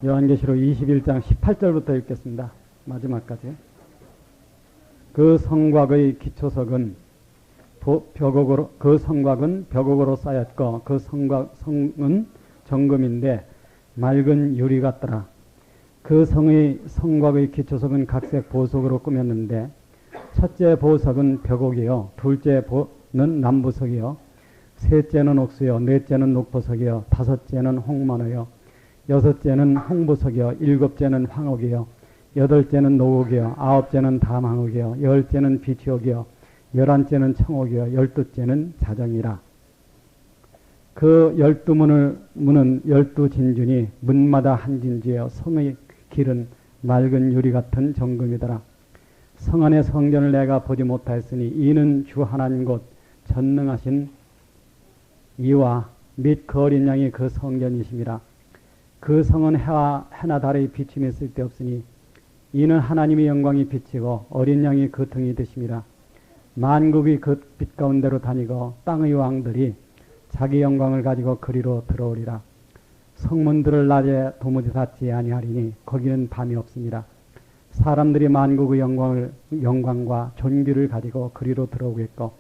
요한계시록 21장 18절부터 읽겠습니다. 마지막까지. 그 성곽의 기초석은 벽옥으로 쌓였고 그 성은 정금인데 맑은 유리 같더라. 그 성곽의 기초석은 각색 보석으로 꾸몄는데 첫째 보석은 벽옥이요, 둘째는 남부석이요, 셋째는 옥수요, 넷째는 녹보석이요, 다섯째는 홍만호요, 여섯째는 홍보석이요, 일곱째는 황옥이요, 여덟째는 노옥이요, 아홉째는 담황옥이요, 열째는 비치옥이요, 열한째는 청옥이요, 열두째는 자정이라. 그 12문은 12진주니 문마다 한 진주여 성의 길은 맑은 유리 같은 정금이더라. 성 안의 성전을 내가 보지 못하였으니 이는 주 하나님 곧 전능하신 이와 및 그 어린 양이 그 성전이심이라. 그 성은 해나 달의 비침이 쓸데없으니 이는 하나님의 영광이 비치고 어린 양이 그 등이 되심이라. 만국이 그 빛 가운데로 다니고 땅의 왕들이 자기 영광을 가지고 그리로 들어오리라. 성문들을 낮에 도무지 닫지 아니하리니 거기는 밤이 없습니다. 사람들이 만국의 영광과 존귀를 가지고 그리로 들어오겠고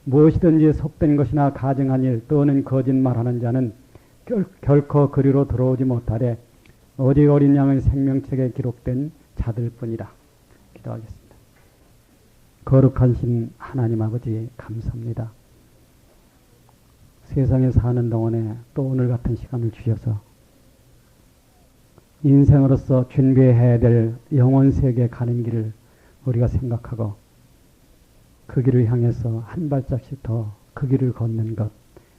무엇이든지 속된 것이나 가증한 일 또는 거짓말하는 자는 결코 그리로 들어오지 못하되 오직 어린 양의 생명책에 기록된 자들 뿐이라. 기도하겠습니다. 거룩하신 하나님 아버지 감사합니다. 세상에 사는 동안에 또 오늘 같은 시간을 주셔서 인생으로서 준비해야 될 영혼 세계에 가는 길을 우리가 생각하고 그 길을 향해서 한 발짝씩 더 그 길을 걷는 것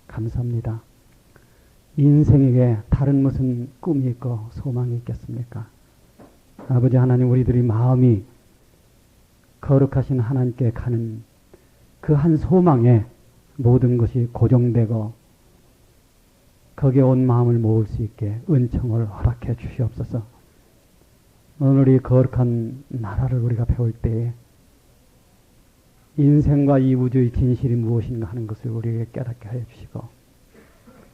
감사합니다. 인생에게 다른 무슨 꿈이 있고 소망이 있겠습니까? 아버지 하나님, 우리들이 마음이 거룩하신 하나님께 가는 그 한 소망에 모든 것이 고정되고 거기에 온 마음을 모을 수 있게 은총을 허락해 주시옵소서. 오늘 이 거룩한 나라를 우리가 배울 때에 인생과 이 우주의 진실이 무엇인가 하는 것을 우리에게 깨닫게 하여 주시고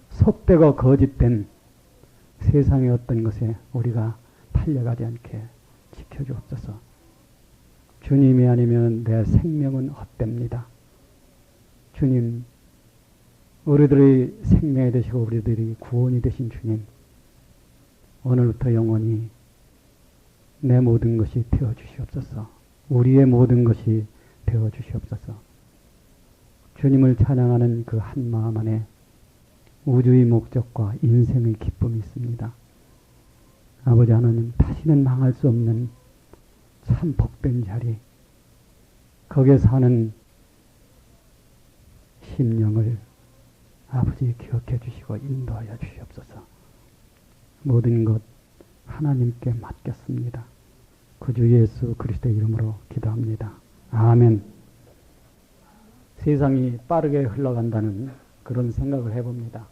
속되고 거짓된 세상의 어떤 것에 우리가 팔려가지 않게 지켜주옵소서. 주님이 아니면 내 생명은 헛됩니다. 주님, 우리들의 생명이 되시고 우리들의 구원이 되신 주님, 오늘부터 영원히 내 모든 것이 되어주시옵소서. 우리의 모든 것이 되어주시옵소서. 주님을 찬양하는 그 한 마음 안에 우주의 목적과 인생의 기쁨이 있습니다. 아버지 하나님, 다시는 망할 수 없는 참 복된 자리, 거기에 사는 심령을 아버지 기억해 주시고 인도하여 주시옵소서. 모든 것 하나님께 맡겼습니다. 구주 예수 그리스도의 이름으로 기도합니다. 아멘. 세상이 빠르게 흘러간다는 그런 생각을 해봅니다.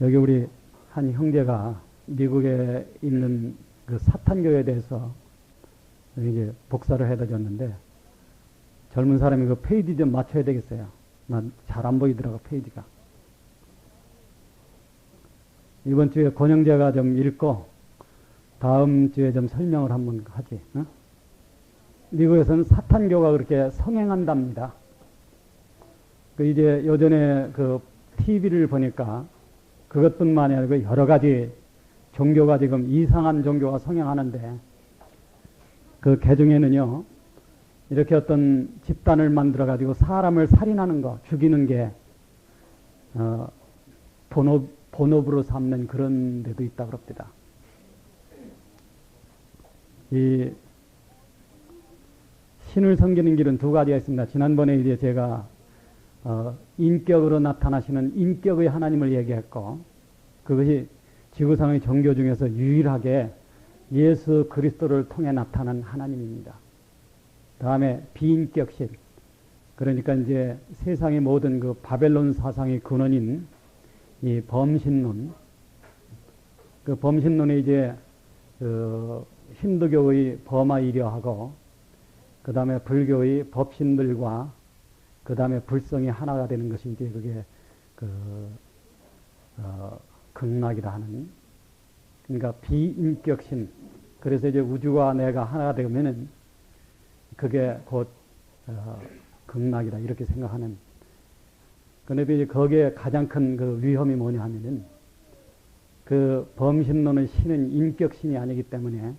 여기 우리 한 형제가 미국에 있는 그 사탄교에 대해서 이제 복사를 해다 줬는데 젊은 사람이 그 페이지 좀 맞춰야 되겠어요. 난 잘 안 보이더라고, 페이지가. 이번 주에 권영재가 좀 읽고 다음 주에 좀 설명을 한번 하지. 어? 미국에서는 사탄교가 그렇게 성행한답니다. 그 이제 요전에 그 TV를 보니까 그것뿐만이 아니고 여러 가지 종교가 지금 이상한 종교가 성행하는데 그 개중에는요, 이렇게 어떤 집단을 만들어 가지고 사람을 살인하는 거, 죽이는 게 본업으로 삼는 그런 데도 있다 그럽니다. 이 신을 섬기는 길은 두 가지가 있습니다. 지난번에 이제 제가 인격으로 나타나시는 인격의 하나님을 얘기했고, 그것이 지구상의 종교 중에서 유일하게 예수 그리스도를 통해 나타난 하나님입니다. 다음에 비인격신, 그러니까 이제 세상의 모든 그 바벨론 사상의 근원인 이 범신론, 그 범신론이 이제 그 힌두교의 범아이려하고 그 다음에 불교의 법신들과 그 다음에 불성이 하나가 되는 것이 이제 그게 극락이라 하는 그러니까 비인격심. 그래서 이제 우주와 내가 하나가 되면은 그게 곧 극락이다 이렇게 생각하는. 그런데 이제 거기에 가장 큰 그 위험이 뭐냐 하면은 그 범신론의 신은 인격신이 아니기 때문에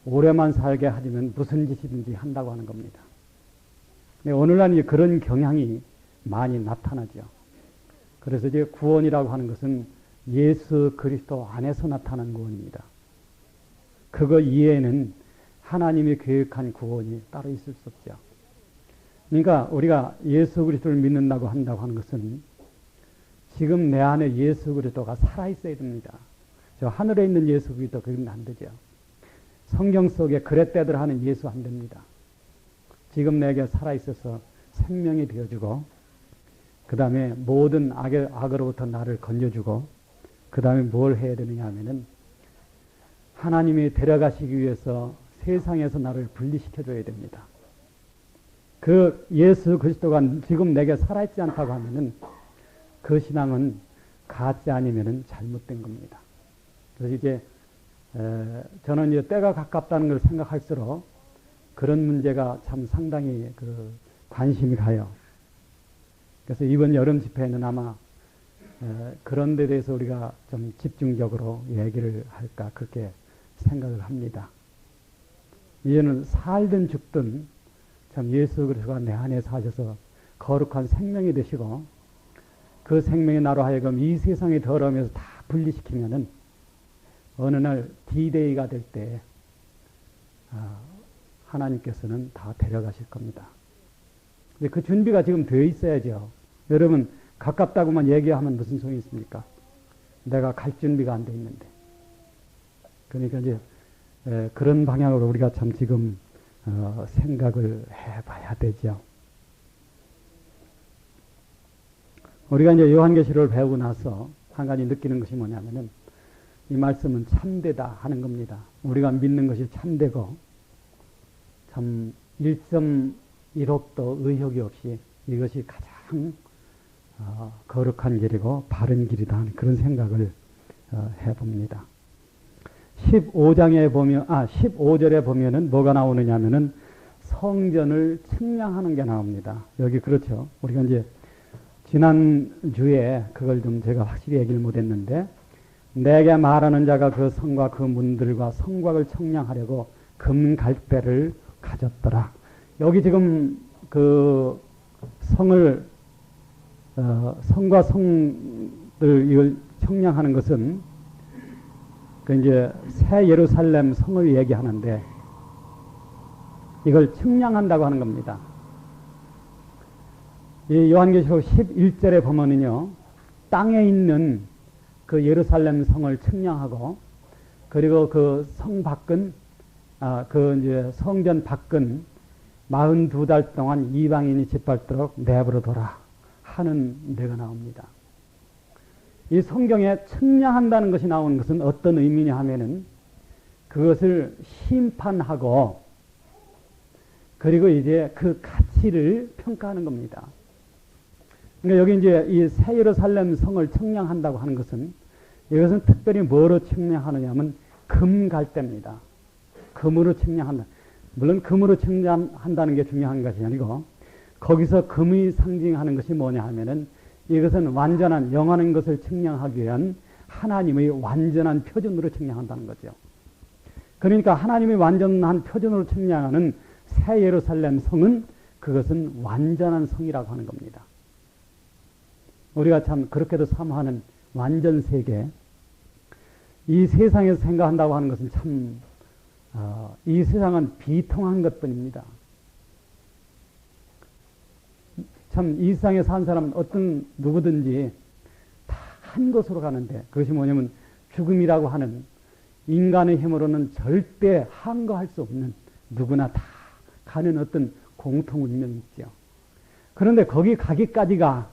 오래만 살게 하지만 무슨 짓이든지 한다고 하는 겁니다. 오늘날 그런 경향이 많이 나타나죠. 그래서 이제 구원이라고 하는 것은 예수 그리스도 안에서 나타나는 구원입니다. 그거 이외에는 하나님이 계획한 구원이 따로 있을 수 없죠. 그러니까 우리가 예수 그리스도를 믿는다고 한다고 하는 것은 지금 내 안에 예수 그리스도가 살아있어야 됩니다. 저 하늘에 있는 예수 그리스도 그러면 안 되죠. 성경 속에 그랬대들 하는 예수 안 됩니다. 지금 내게 살아있어서 생명이 되어주고 그 다음에 모든 악으로부터 나를 건져주고 그 다음에 뭘 해야 되느냐 하면은 하나님이 데려가시기 위해서 세상에서 나를 분리시켜줘야 됩니다. 그 예수 그리스도가 지금 내게 살아있지 않다고 하면은 그 신앙은 가짜 아니면은 잘못된 겁니다. 그래서 이제 저는 이제 때가 가깝다는 걸 생각할수록 그런 문제가 참 상당히 그 관심이 가요. 그래서 이번 여름 집회에는 아마 그런 데 대해서 우리가 좀 집중적으로 얘기를 할까 그렇게 생각을 합니다. 이제는 살든 죽든 참 예수 그리스도가 내 안에 사셔서 거룩한 생명이 되시고 그 생명이 나로 하여금 이 세상의 더러움에서 다 분리시키면은 어느 날 D-Day가 될 때 하나님께서는 다 데려가실 겁니다. 근데 그 준비가 지금 되어 있어야죠. 여러분 가깝다고만 얘기하면 무슨 소용이 있습니까? 내가 갈 준비가 안 돼 있는데. 그러니까 이제 그런 방향으로 우리가 참 지금 생각을 해봐야 되죠. 우리가 이제 요한계시록을 배우고 나서 한 가지 느끼는 것이 뭐냐면은 이 말씀은 참되다 하는 겁니다. 우리가 믿는 것이 참되고 참 1.1억도 의혹이 없이 이것이 가장 거룩한 길이고 바른 길이다 하는 그런 생각을 해봅니다. 15절에 보면은 뭐가 나오느냐 하면은 성전을 측량하는 게 나옵니다. 여기 그렇죠. 우리가 이제 지난주에 그걸 좀 제가 확실히 얘기를 못했는데 내게 말하는 자가 그 성과 그 문들과 성곽을 청량하려고 금갈대를 가졌더라. 여기 지금 그 성을 성과 성들 이걸 청량하는 것은 그 이제 새 예루살렘 성을 얘기하는데 이걸 측량한다고 하는 겁니다. 이 요한계시록 11절에 보면은요, 땅에 있는 그 예루살렘 성을 측량하고, 그리고 그 성 밖은, 그 이제 성전 밖은 42달 동안 이방인이 짓밟도록 내버려둬라 하는 데가 나옵니다. 이 성경에 측량한다는 것이 나오는 것은 어떤 의미냐 하면은 그것을 심판하고, 그리고 이제 그 가치를 평가하는 겁니다. 그러니까 여기 이제 이 새 예루살렘 성을 측량한다고 하는 것은 이것은 특별히 뭐로 측량하느냐 하면 금갈대입니다. 금으로 측량한다. 물론 금으로 측량한다는 게 중요한 것이 아니고 거기서 금이 상징하는 것이 뭐냐 하면은 이것은 완전한 영원한 것을 측량하기 위한 하나님의 완전한 표준으로 측량한다는 거죠. 그러니까 하나님의 완전한 표준으로 측량하는 새 예루살렘 성은 그것은 완전한 성이라고 하는 겁니다. 우리가 참 그렇게도 사모하는 완전 세계, 이 세상에서 생각한다고 하는 것은 참 이 세상은 비통한 것뿐입니다. 참 이 세상에 산 사람은 어떤 누구든지 다 한 곳으로 가는데 그것이 뭐냐면 죽음이라고 하는 인간의 힘으로는 절대 항거할 수 없는 누구나 다 가는 어떤 공통 운명이 있죠. 그런데 거기 가기까지가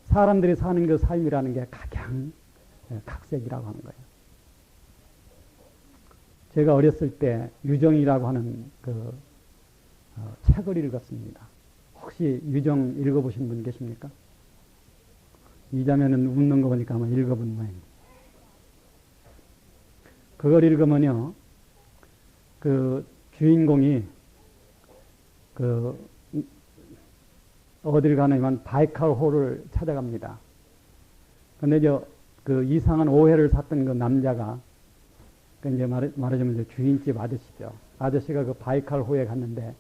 사람들이 사는 그 삶이라는 게 가장 각색이라고 하는 거예요. 제가 어렸을 때 유정이라고 하는 그 책을 읽었습니다. 혹시 유정 읽어보신 분 계십니까? 이 자매는 웃는 거 보니까 아마 읽어본 모양입니다. 그걸 읽으면요, 그 주인공이 그 어딜 가냐면 바이칼호를 찾아갑니다. 근데 그 이상한 오해를 샀던 그 남자가, 그 이제 말하자면 이제 주인집 아저씨죠. 아저씨가 그 바이칼호에 갔는데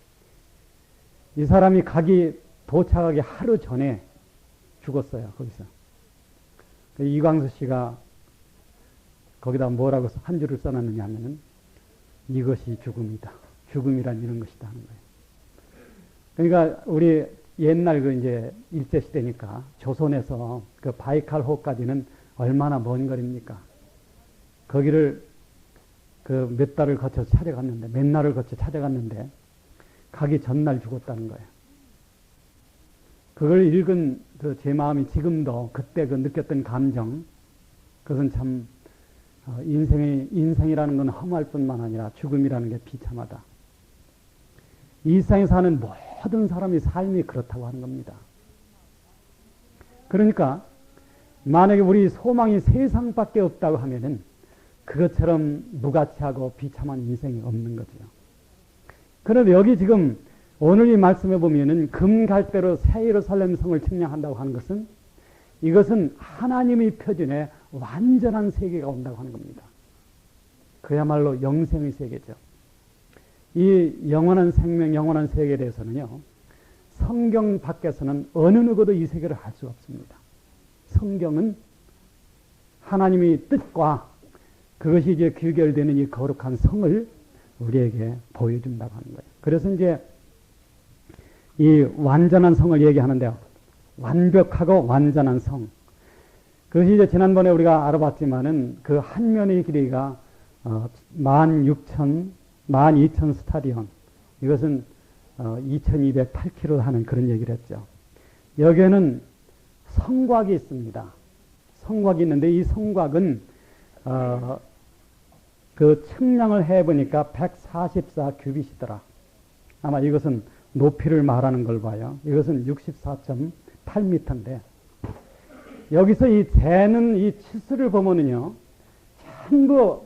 이 사람이 도착하기 하루 전에 죽었어요, 거기서. 그 이광수 씨가 거기다 뭐라고 한 줄을 써놨느냐 하면은 이것이 죽음이다. 죽음이란 이런 것이다 하는 거예요. 그러니까 우리 옛날 그 이제 일제시대니까 조선에서 그 바이칼호까지는 얼마나 먼 거리입니까? 거기를 그 몇 달을 거쳐서 찾아갔는데, 몇 날을 거쳐 찾아갔는데, 가기 전날 죽었다는 거예요. 그걸 읽은 그 제 마음이 지금도 그때 그 느꼈던 감정, 그것은 참, 인생이라는 건 험할 뿐만 아니라 죽음이라는 게 비참하다. 이 세상에 사는 모든 사람이 삶이 그렇다고 하는 겁니다. 그러니까, 만약에 우리 소망이 세상밖에 없다고 하면은 그것처럼 무가치하고 비참한 인생이 없는 거죠. 그런데 여기 지금 오늘 이 말씀에 보면은 금갈대로 새 예루살렘 성을 측량한다고 하는 것은 이것은 하나님의 표준에 완전한 세계가 온다고 하는 겁니다. 그야말로 영생의 세계죠. 이 영원한 생명, 영원한 세계에 대해서는요, 성경 밖에서는 어느 누구도 이 세계를 알 수가 없습니다. 성경은 하나님의 뜻과 그것이 이제 귀결되는 이 거룩한 성을 우리에게 보여준다고 하는 거예요. 그래서 이제 이 완전한 성을 얘기하는데요. 완벽하고 완전한 성. 그것이 이제 지난번에 우리가 알아봤지만은 그 한 면의 길이가 12,000 스타디온. 이것은 2,208km 하는 그런 얘기를 했죠. 여기에는 성곽이 있습니다. 성곽이 있는데 이 성곽은 그 측량을 해보니까 144규빗이더라. 아마 이것은 높이를 말하는 걸 봐요. 이것은 64.8m인데 여기서 이 재는 이 치수를 보면은요, 전부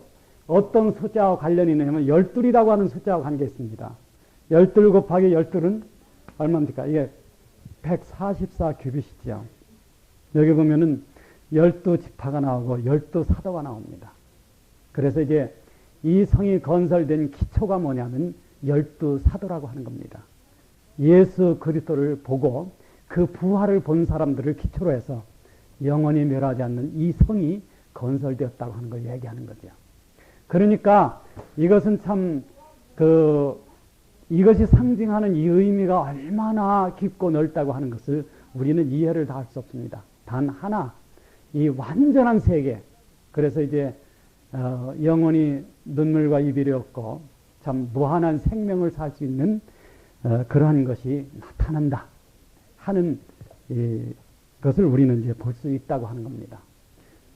어떤 숫자와 관련이 있냐면 12이라고 하는 숫자와 관계 있습니다. 12 곱하기 12은 얼마입니까? 이게 144규빗이죠. 여기 보면은 12지파가 나오고 12사도가 나옵니다. 그래서 이제 이 성이 건설된 기초가 뭐냐면 12사도라고 하는 겁니다. 예수 그리스도를 보고 그 부활을 본 사람들을 기초로 해서 영원히 멸하지 않는 이 성이 건설되었다고 하는 걸 얘기하는 거죠. 그러니까 이것은 참 이것이 상징하는 이 의미가 얼마나 깊고 넓다고 하는 것을 우리는 이해를 다 할 수 없습니다. 단 하나, 이 완전한 세계, 그래서 이제 영원히 눈물과 이별이 없고 참 무한한 생명을 살 수 있는 그러한 것이 나타난다 하는 것을 우리는 이제 볼 수 있다고 하는 겁니다.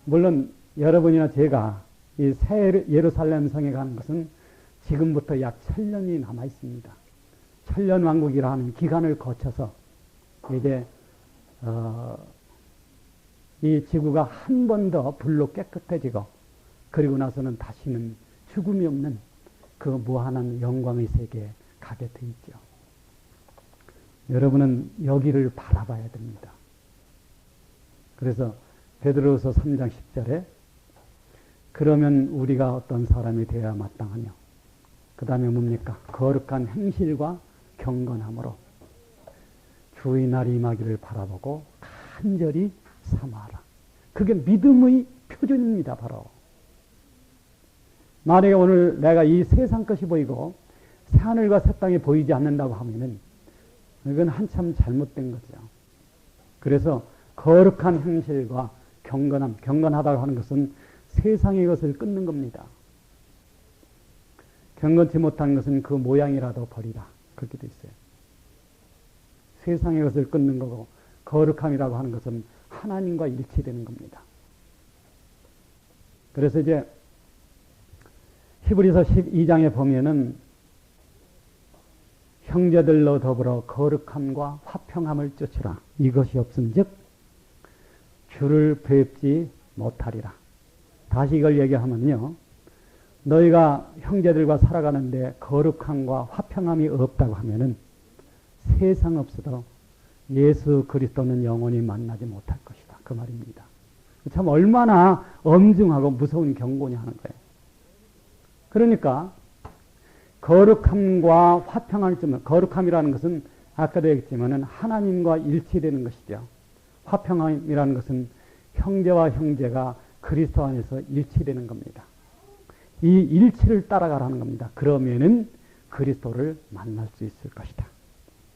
물론 여러분이나 제가 이 새 예루살렘 성에 가는 것은 지금부터 약 1000년이 남아 있습니다. 1000년 왕국이라는 기간을 거쳐서 이제 이 지구가 한 번 더 불로 깨끗해지고 그리고 나서는 다시는 죽음이 없는 그 무한한 영광의 세계에 가게 돼 있죠. 여러분은 여기를 바라봐야 됩니다. 그래서 베드로후서 3장 10절에 그러면 우리가 어떤 사람이 되어야 마땅하며 그 다음에 뭡니까? 거룩한 행실과 경건함으로 주의 날이 임하기를 바라보고 간절히 삼아라. 그게 믿음의 표준입니다. 바로. 만약에 오늘 내가 이 세상 것이 보이고 새하늘과 새 땅이 보이지 않는다고 하면은 이건 한참 잘못된 거죠. 그래서 거룩한 행실과 경건함, 경건하다고 하는 것은 세상의 것을 끊는 겁니다. 경건치 못한 것은 그 모양이라도 버리라. 그렇게 돼 있어요. 세상의 것을 끊는 거고 거룩함이라고 하는 것은 하나님과 일치되는 겁니다. 그래서 이제 히브리서 12장에 보면은 형제들로 더불어 거룩함과 화평함을 쫓으라. 이것이 없은즉 주를 뵙지 못하리라. 다시 이걸 얘기하면요. 너희가 형제들과 살아가는데 거룩함과 화평함이 없다고 하면은 세상 없어도 예수 그리스도는 영원히 만나지 못할 것이다. 그 말입니다. 참 얼마나 엄중하고 무서운 경고냐 하는 거예요. 그러니까 거룩함과 화평함을 좀, 거룩함이라는 것은 아까도 얘기했지만은 하나님과 일치되는 것이죠. 화평함이라는 것은 형제와 형제가 그리스도 안에서 일치되는 겁니다. 이 일치를 따라가라는 겁니다. 그러면은 그리스도를 만날 수 있을 것이다.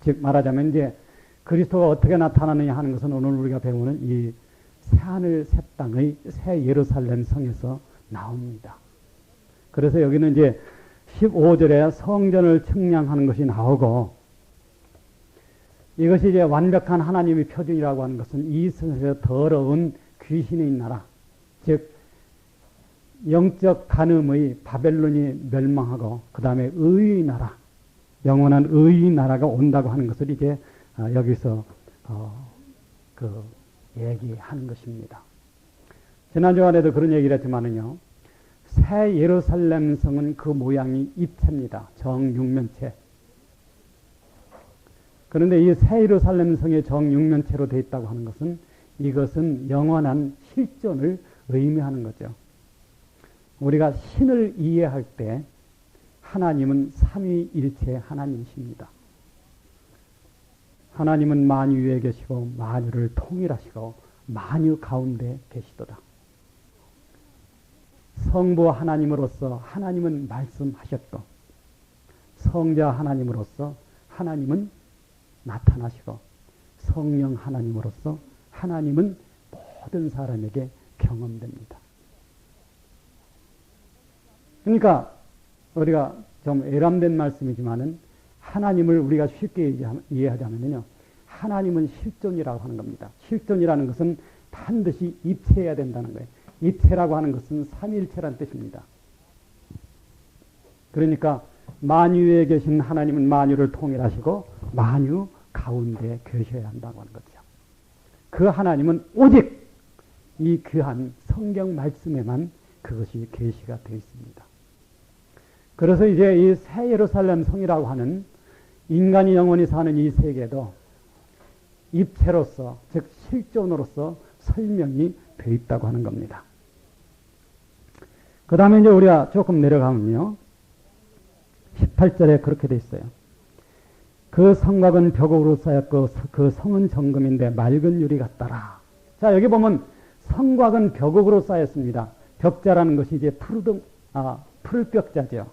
즉 말하자면 이제 그리스도가 어떻게 나타나느냐 하는 것은 오늘 우리가 배우는 이 새하늘 새 땅의 새 예루살렘 성에서 나옵니다. 그래서 여기는 이제 15절에 성전을 측량하는 것이 나오고, 이것이 이제 완벽한 하나님의 표준이라고 하는 것은 이 세상에서 더러운 귀신의 나라, 즉 영적 간음의 바벨론이 멸망하고 그 다음에 의의 나라, 영원한 의의 나라가 온다고 하는 것을 이제 여기서 얘기하는 것입니다. 지난 주간에도 그런 얘기를 했지만은요, 새 예루살렘 성은 그 모양이 입체입니다. 정육면체. 그런데 이 새 예루살렘 성의 정육면체로 되어 있다고 하는 것은 이것은 영원한 실존을 의미하는 거죠. 우리가 신을 이해할 때 하나님은 삼위일체 하나님이십니다. 하나님은 만유 위에 계시고 만유를 통일하시고 만유 가운데 계시도다. 성부 하나님으로서 하나님은 말씀하셨고, 성자 하나님으로서 하나님은 나타나시고, 성령 하나님으로서 하나님은 모든 사람에게 경험됩니다. 그러니까 우리가 좀 애람된 말씀이지만은 하나님을 우리가 쉽게 이해하자면요, 하나님은 실존이라고 하는 겁니다. 실존이라는 것은 반드시 입체해야 된다는 거예요. 입체라고 하는 것은 삼위일체라는 뜻입니다. 그러니까 만유에 계신 하나님은 만유를 통일하시고 만유 가운데 계셔야 한다고 하는 거죠. 그 하나님은 오직 이 귀한 성경 말씀에만 그것이 계시가 되어 있습니다. 그래서 이제 이 새 예루살렘 성이라고 하는 인간이 영원히 사는 이 세계도 입체로서, 즉 실존으로서 설명이 되어 있다고 하는 겁니다. 그 다음에 이제 우리가 조금 내려가면요, 18절에 그렇게 되어 있어요. 그 성곽은 벽으로 쌓였고 그 성은 정금인데 맑은 유리 같더라. 자, 여기 보면 성곽은 벽으로 쌓였습니다. 벽자라는 것이 이제 풀벽자죠.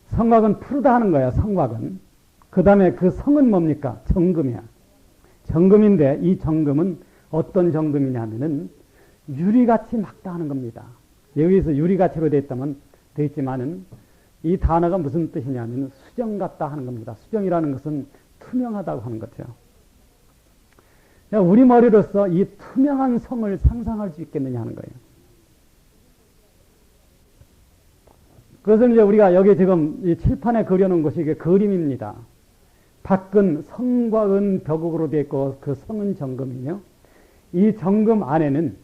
성곽은 푸르다 하는 거야, 성곽은. 그 다음에 그 성은 뭡니까? 정금이야. 정금인데 이 정금은 어떤 정금이냐면은 유리같이 막다 하는 겁니다. 여기서 유리같이로 되어 있지만은 이 단어가 무슨 뜻이냐면 수정 같다 하는 겁니다. 수정이라는 것은 투명하다고 하는 거죠. 우리 머리로서 이 투명한 성을 상상할 수 있겠느냐 하는 거예요. 그것은 이제 우리가 여기 지금 이 칠판에 그려놓은 것이 이게 그림입니다. 밖은 성과 은 벽으로 되어 있고 그 성은 정금이며, 이 정금 안에는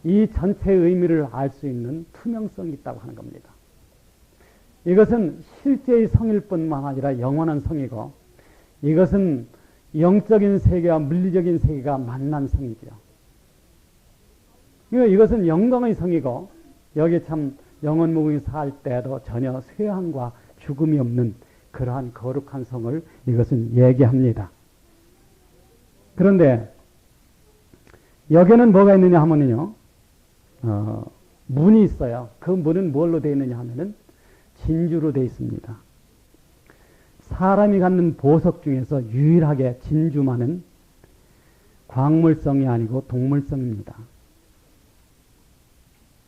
이 전체의 의미를 알 수 있는 투명성이 있다고 하는 겁니다. 이것은 실제의 성일 뿐만 아니라 영원한 성이고, 이것은 영적인 세계와 물리적인 세계가 만난 성이죠. 이것은 영광의 성이고, 여기 참 영원무궁히 살 때도 전혀 쇠함과 죽음이 없는 그러한 거룩한 성을 이것은 얘기합니다. 그런데 여기는 뭐가 있느냐 하면요, 문이 있어요. 그 문은 뭘로 되어 있느냐 하면은 진주로 되어 있습니다. 사람이 갖는 보석 중에서 유일하게 진주만은 광물성이 아니고 동물성입니다.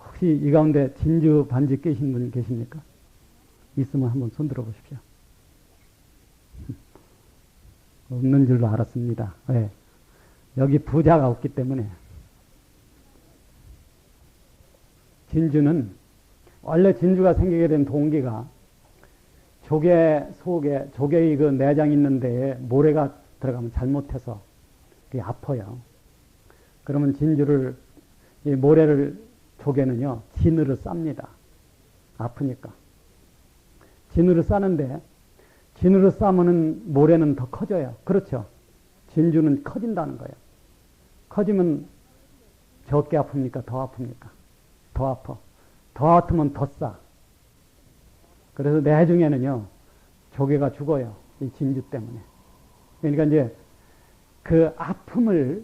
혹시 이 가운데 진주 반지 끼신 분 계십니까? 있으면 한번 손 들어 보십시오. 없는 줄로 알았습니다. 네. 여기 부자가 없기 때문에. 진주는, 원래 진주가 생기게 된 동기가 조개 속에, 조개의 그 내장 있는 데에 모래가 들어가면 잘못해서 그게 아파요. 그러면 진주를, 이 모래를 조개는요, 진으로 쌉니다. 아프니까. 진으로 싸는데, 진으로 싸면은 모래는 더 커져요. 그렇죠? 진주는 커진다는 거예요. 커지면 적게 아픕니까? 더 아픕니까? 더 아파. 더 아프면 더 싸. 그래서 내중에는요, 조개가 죽어요. 이 진주 때문에. 그러니까 이제 그 아픔을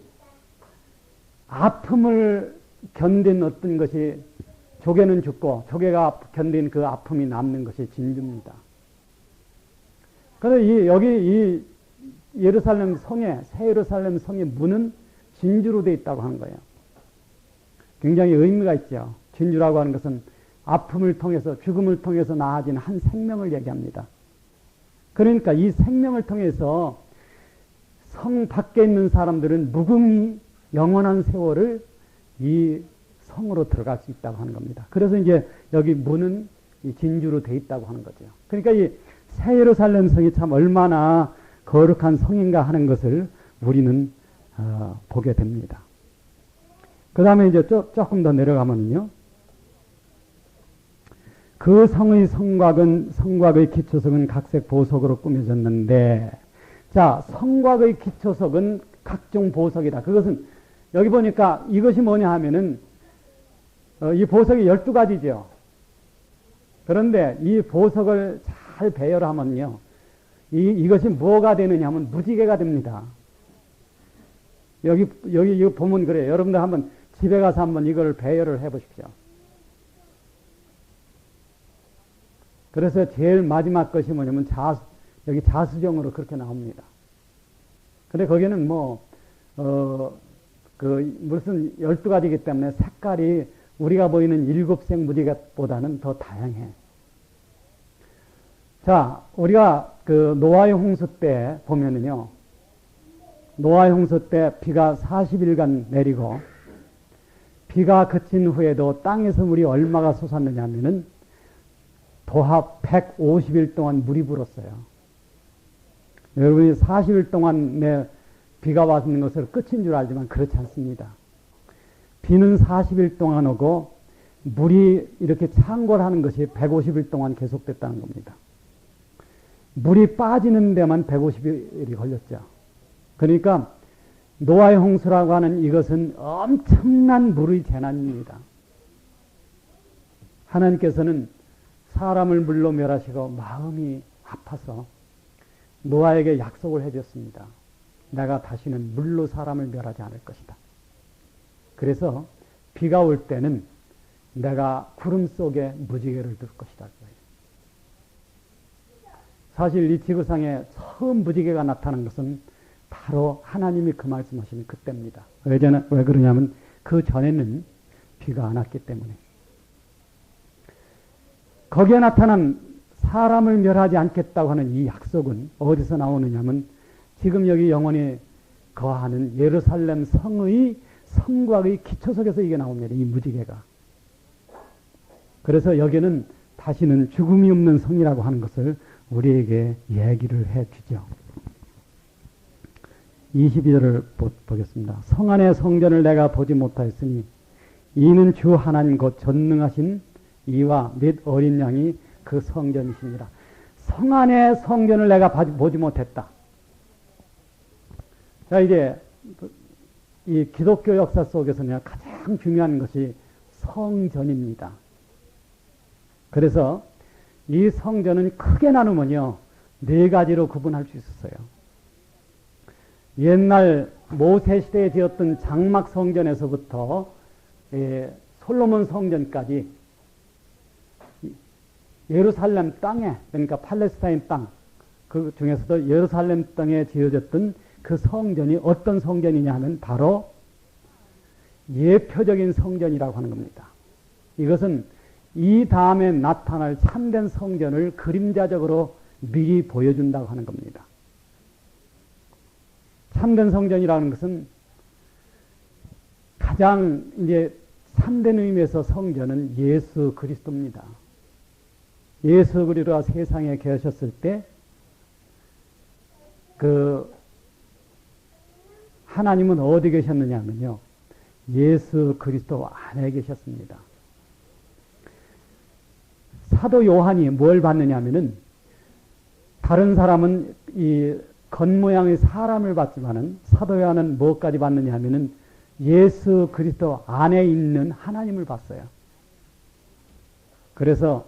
견딘 어떤 것이, 조개는 죽고 조개가 견딘 그 아픔이 남는 것이 진주입니다. 그래서 여기 이 예루살렘 성에, 새 예루살렘 성의 문은 진주로 되어 있다고 하는 거예요. 굉장히 의미가 있죠. 진주라고 하는 것은 아픔을 통해서, 죽음을 통해서 나아진 한 생명을 얘기합니다. 그러니까 이 생명을 통해서 성 밖에 있는 사람들은 무궁히 영원한 세월을 이 성으로 들어갈 수 있다고 하는 겁니다. 그래서 이제 여기 문은 이 진주로 되어 있다고 하는 거죠. 그러니까 이 새 예루살렘 성이 참 얼마나 거룩한 성인가 하는 것을 우리는 보게 됩니다. 그 다음에 이제 조금 더 내려가면요. 그 성의 성곽의 기초석은 각색 보석으로 꾸며졌는데, 자, 성곽의 기초석은 각종 보석이다. 그것은 여기 보니까 이것이 뭐냐 하면은 이 보석이 12가지죠. 그런데 이 보석을 잘 배열을 하면요, 이것이 뭐가 되느냐 하면 무지개가 됩니다. 여기 이거 보면 그래요. 여러분들 한번 집에 가서 한번 이걸 배열을 해 보십시오. 그래서 제일 마지막 것이 뭐냐면 여기 자수정으로 그렇게 나옵니다. 근데 거기는 무슨 12가지이기 때문에 색깔이 우리가 보이는 7색 무지개보다는 더 다양해. 자, 우리가 그 노아의 홍수 때 보면은요, 노아의 홍수 때 비가 40일간 내리고, 비가 그친 후에도 땅에서 물이 얼마가 솟았느냐 하면은 도합 150일 동안 물이 불었어요. 여러분이 40일 동안 비가 왔는 것을 끝인 줄 알지만 그렇지 않습니다. 비는 40일 동안 오고 물이 이렇게 창궐하는 것이 150일 동안 계속됐다는 겁니다. 물이 빠지는 데만 150일이 걸렸죠. 그러니까 노아의 홍수라고 하는 이것은 엄청난 물의 재난입니다. 하나님께서는 사람을 물로 멸하시고 마음이 아파서 노아에게 약속을 해줬습니다. 내가 다시는 물로 사람을 멸하지 않을 것이다. 그래서 비가 올 때는 내가 구름 속에 무지개를 둘 것이다. 사실 이 지구상에 처음 무지개가 나타난 것은 바로 하나님이 그 말씀하시는 그때입니다. 왜 그러냐면 그 전에는 비가 안 왔기 때문에. 거기에 나타난 사람을 멸하지 않겠다고 하는 이 약속은 어디서 나오느냐면 지금 여기 영원히 거하는 예루살렘 성의 성곽의 기초석에서 이게 나옵니다. 이 무지개가. 그래서 여기는 다시는 죽음이 없는 성이라고 하는 것을 우리에게 얘기를 해주죠. 22절을 보겠습니다. 성 안의 성전을 내가 보지 못하였으니 이는 주 하나님 곧 전능하신 이와 및 어린 양이 그 성전이시니라. 성 안의 성전을 내가 보지 못했다. 자, 이제 이 기독교 역사 속에서는 가장 중요한 것이 성전입니다. 그래서 이 성전은 크게 나누면요, 4가지로 구분할 수 있었어요. 옛날 모세 시대에 지었던 장막 성전에서부터 솔로몬 성전까지 예루살렘 땅에, 그러니까 팔레스타인 땅, 그 중에서도 예루살렘 땅에 지어졌던 그 성전이 어떤 성전이냐 하면 바로 예표적인 성전이라고 하는 겁니다. 이것은 이 다음에 나타날 참된 성전을 그림자적으로 미리 보여준다고 하는 겁니다. 참된 성전이라는 것은 가장 이제 참된 의미에서 성전은 예수 그리스도입니다. 예수 그리스도가 세상에 계셨을 때 하나님은 어디 계셨느냐 하면요, 예수 그리스도 안에 계셨습니다. 사도 요한이 뭘 봤느냐 하면은 다른 사람은 이 겉모양의 사람을 봤지만은 사도 요한은 뭐까지 봤느냐 하면은 예수 그리스도 안에 있는 하나님을 봤어요. 그래서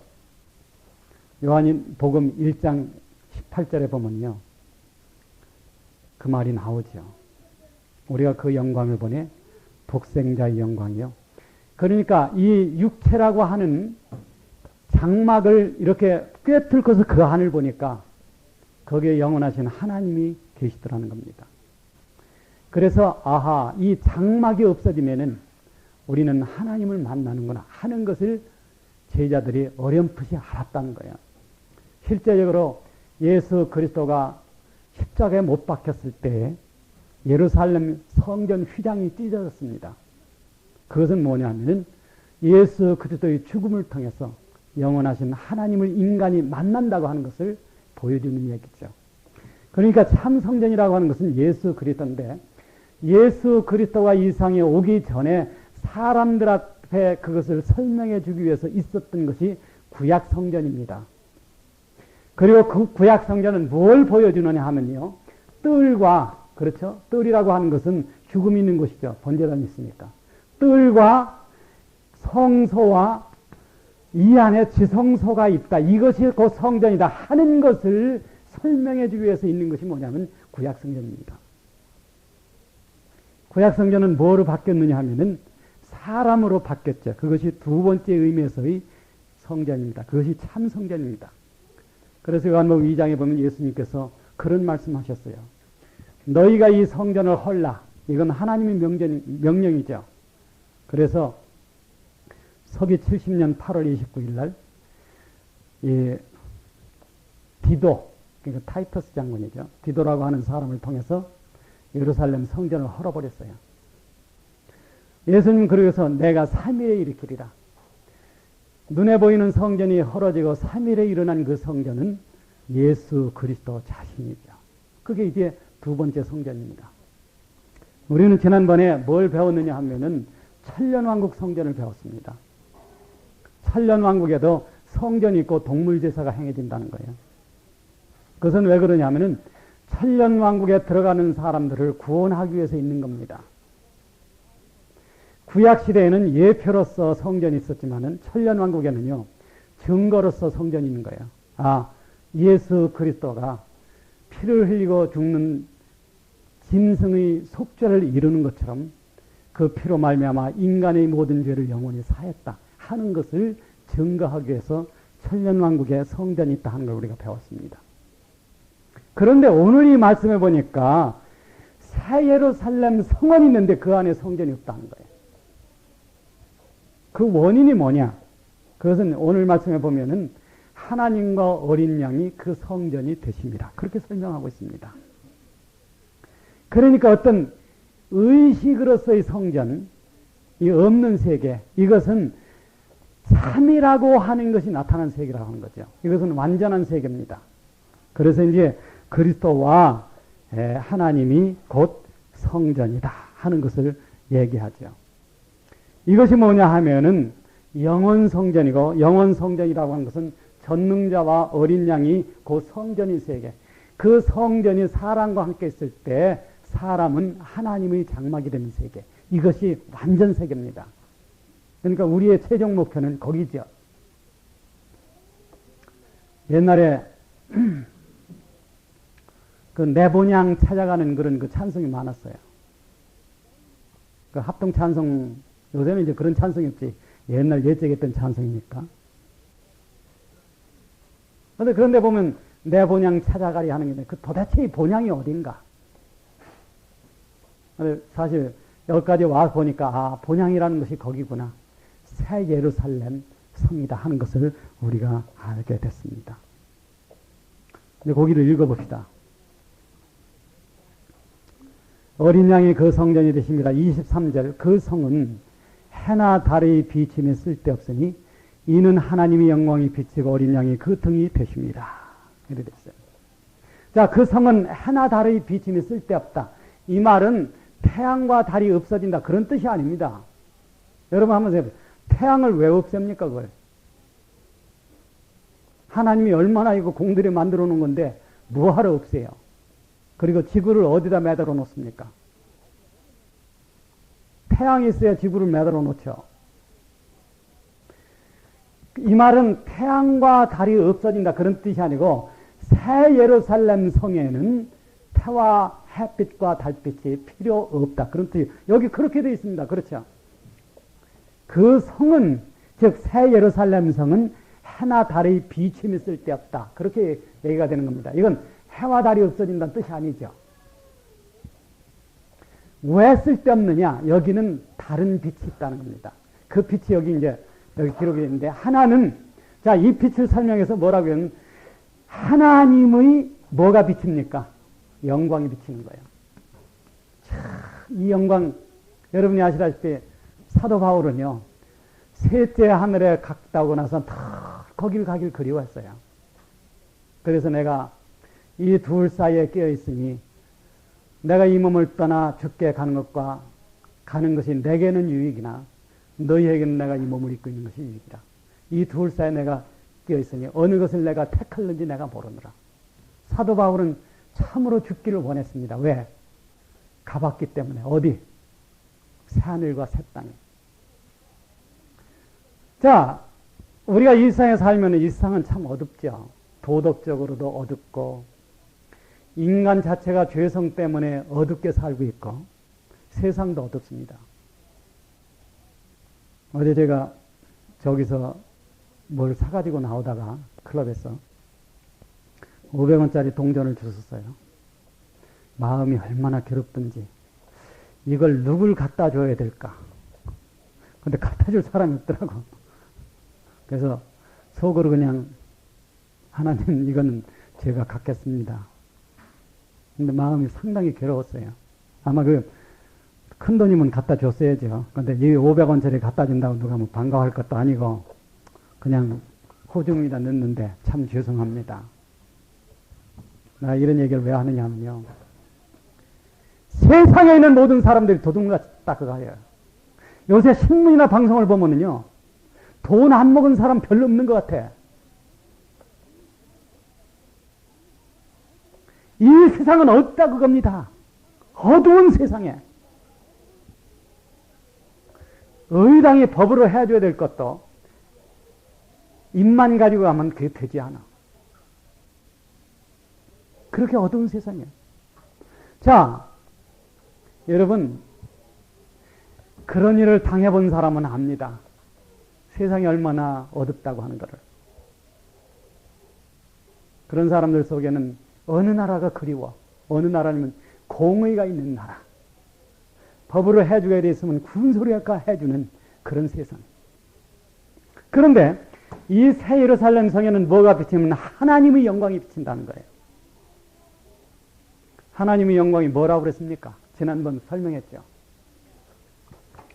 요한이 복음 1장 18절에 보면요. 그 말이 나오죠. 우리가 그 영광을 보내 독생자의 영광이요. 그러니까 이 육체라고 하는 장막을 이렇게 꿰뚫고서 그 안을 보니까 거기에 영원하신 하나님이 계시더라는 겁니다. 그래서 아하, 이 장막이 없어지면은 우리는 하나님을 만나는구나 하는 것을 제자들이 어렴풋이 알았다는 거예요. 실제적으로 예수 그리스도가 십자가에 못 박혔을 때 예루살렘 성전 휘장이 찢어졌습니다. 그것은 뭐냐면은 예수 그리스도의 죽음을 통해서 영원하신 하나님을 인간이 만난다고 하는 것을 보여주는 얘기죠. 그러니까 참 성전이라고 하는 것은 예수 그리스도인데 예수 그리스도가 이 세상에 오기 전에 사람들 앞에 그것을 설명해 주기 위해서 있었던 것이 구약 성전입니다. 그리고 그 구약 성전은 뭘 보여주느냐 하면요. 뜰과 그렇죠. 뜰이라고 하는 것은 죽음이 있는 곳이죠. 번제단이 있으니까. 뜰과 성소와 이 안에 지성소가 있다. 이것이 곧 성전이다 하는 것을 설명해 주기 위해서 있는 것이 뭐냐면 구약 성전입니다. 구약 성전은 뭐로 바뀌었느냐 하면은 사람으로 바뀌었죠. 그것이 두 번째 의미에서의 성전입니다. 그것이 참 성전입니다. 그래서 요한복음 2장에 보면 예수님께서 그런 말씀하셨어요. 너희가 이 성전을 헐라. 이건 하나님의 명령이죠. 그래서 서기 70년 8월 29일 날 이 디도, 그러니까 타이터스 장군이죠. 디도라고 하는 사람을 통해서 예루살렘 성전을 헐어버렸어요. 예수님 그러고서 내가 3일에 일으키리라. 눈에 보이는 성전이 헐어지고 3일에 일어난 그 성전은 예수 그리스도 자신이죠. 그게 이제 두 번째 성전입니다. 우리는 지난번에 뭘 배웠느냐 하면은 천년왕국 성전을 배웠습니다. 천년왕국에도 성전이 있고 동물제사가 행해진다는 거예요. 그것은 왜 그러냐면은 천년왕국에 들어가는 사람들을 구원하기 위해서 있는 겁니다. 구약시대에는 예표로서 성전이 있었지만은 천년왕국에는요, 증거로서 성전이 있는 거예요. 아, 예수 그리스도가 피를 흘리고 죽는 짐승의 속죄를 이루는 것처럼 그 피로 말미암아 인간의 모든 죄를 영원히 사했다 하는 것을 증거하기 위해서 천년왕국에 성전이 있다 하는 걸 우리가 배웠습니다. 그런데 오늘 이 말씀해 보니까 새 예루살렘 성원이 있는데 그 안에 성전이 없다는 거예요. 그 원인이 뭐냐? 그것은 오늘 말씀해 보면은 하나님과 어린 양이 그 성전이 되십니다. 그렇게 설명하고 있습니다. 그러니까 어떤 의식으로서의 성전, 이 없는 세계, 이것은 참이라고 하는 것이 나타난 세계라고 하는 거죠. 이것은 완전한 세계입니다. 그래서 이제 그리스도와 하나님이 곧 성전이다 하는 것을 얘기하죠. 이것이 뭐냐 하면은 영원 성전이고, 영원 성전이라고 하는 것은 전능자와 어린 양이 곧 성전인 세계. 그 성전이 사람과 함께 있을 때 사람은 하나님의 장막이 되는 세계. 이것이 완전 세계입니다. 그러니까 우리의 최종 목표는 거기죠. 옛날에 그 내 본향 찾아가는 그런 그 찬송이 많았어요. 그 합동 찬송, 요새는 이제 그런 찬송이 없지. 옛날 옛적에 했던 찬송이니까. 그런데 보면 내 본향 찾아가리 하는 게 그 도대체 이 본향이 어딘가? 사실 여기까지 와 보니까 아, 본향이라는 것이 거기구나. 새 예루살렘 성이다 하는 것을 우리가 알게 됐습니다. 근데 거기를 읽어봅시다. 어린 양이 그 성전이 되십니다. 23절 그 성은 해나 달의 비침에 쓸데없으니 이는 하나님의 영광이 비치고 어린 양이 그 등이 되십니다. 이렇게 됐어요. 자, 그 성은 해나 달의 비침이 쓸데없다. 이 말은 태양과 달이 없어진다 그런 뜻이 아닙니다. 여러분 한번 생각해보세요. 태양을 왜 없앱니까 그걸? 하나님이 얼마나 이거 공들여 만들어 놓은 건데 뭐하러 없애요? 그리고 지구를 어디다 매달아 놓습니까? 태양이 있어야 지구를 매달아 놓죠. 이 말은 태양과 달이 없어진다 그런 뜻이 아니고 새 예루살렘 성에는 태와 햇빛과 달빛이 필요 없다 그런 뜻이 여기 그렇게 되어 있습니다. 그렇죠? 그 성은 즉 새 예루살렘 성은 해나 달의 비침이 쓸데없다 그렇게 얘기가 되는 겁니다. 이건 해와 달이 없어진다는 뜻이 아니죠. 왜 쓸데없느냐? 여기는 다른 빛이 있다는 겁니다. 그 빛이 여기 기록이 있는데 하나는 자, 이 빛을 설명해서 뭐라고 하면 하나님의 뭐가 비칩니까? 영광이 비치는 거예요. 참, 이 영광 여러분이 아시다시피 사도 바울은요. 셋째 하늘에 갔다 오고 나서 다 거길 가길 그리워했어요. 그래서 내가 이 둘 사이에 끼어 있으니 내가 이 몸을 떠나 죽게 가는 것과 가는 것이 내게는 유익이나 너희에게는 내가 이 몸을 입고 있는 것이 유익이라. 이 둘 사이에 내가 끼어 있으니 어느 것을 내가 택할는지 내가 모르느라. 사도 바울은 참으로 죽기를 원했습니다. 왜? 가봤기 때문에. 어디? 새하늘과 새 땅에. 자, 우리가 이 세상에 살면 이 세상은 참 어둡죠. 도덕적으로도 어둡고 인간 자체가 죄성 때문에 어둡게 살고 있고 세상도 어둡습니다. 어제 제가 저기서 뭘 사가지고 나오다가 클럽에서 500원짜리 동전을 주셨어요. 마음이 얼마나 괴롭든지 이걸 누굴 갖다 줘야 될까? 근데 갖다 줄 사람이 없더라고. 그래서 속으로 그냥 하나님 이거는 제가 갖겠습니다. 근데 마음이 상당히 괴로웠어요. 아마 큰 돈이면 갖다 줬어야죠. 근데 이 500원짜리 갖다 준다고 누가 뭐 반가워할 것도 아니고 그냥 호중에다 넣는데 참 죄송합니다. 나 이런 얘기를 왜 하느냐 하면요. 세상에 있는 모든 사람들이 도둑같이 닦아가요. 요새 신문이나 방송을 보면은요. 돈 안 먹은 사람 별로 없는 것 같아. 이 세상은 없다 그겁니다. 어두운 세상에. 의당이 법으로 해줘야 될 것도 입만 가지고 가면 그게 되지 않아. 그렇게 어두운 세상이에요. 자, 여러분 그런 일을 당해본 사람은 압니다. 세상이 얼마나 어둡다고 하는 것을. 그런 사람들 속에는 어느 나라가 그리워. 어느 나라면 공의가 있는 나라. 법으로 해주게 돼 있으면 군소리가 해주는 그런 세상. 그런데 이 새 예루살렘 성에는 뭐가 비치면 하나님의 영광이 비친다는 거예요. 하나님의 영광이 뭐라고 그랬습니까? 지난번 설명했죠.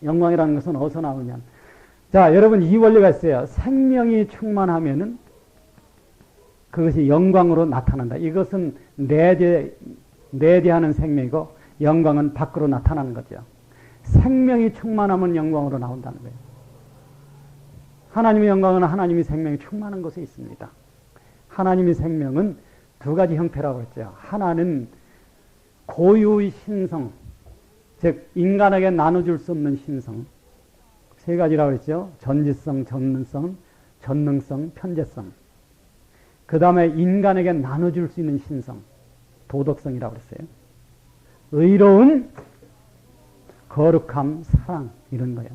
영광이라는 것은 어디서 나오냐. 자, 여러분 이 원리가 있어요. 생명이 충만하면은 그것이 영광으로 나타난다. 이것은 내재하는 생명이고 영광은 밖으로 나타나는 거죠. 생명이 충만하면 영광으로 나온다는 거예요. 하나님의 영광은 하나님의 생명이 충만한 곳에 있습니다. 하나님의 생명은 두 가지 형태라고 했죠. 하나는 고유의 신성, 즉 인간에게 나눠줄 수 없는 신성. 세 가지라고 했죠. 전지성, 전능성, 편재성. 그 다음에 인간에게 나눠줄 수 있는 신성, 도덕성이라고 했어요. 의로움, 거룩함, 사랑 이런 거예요.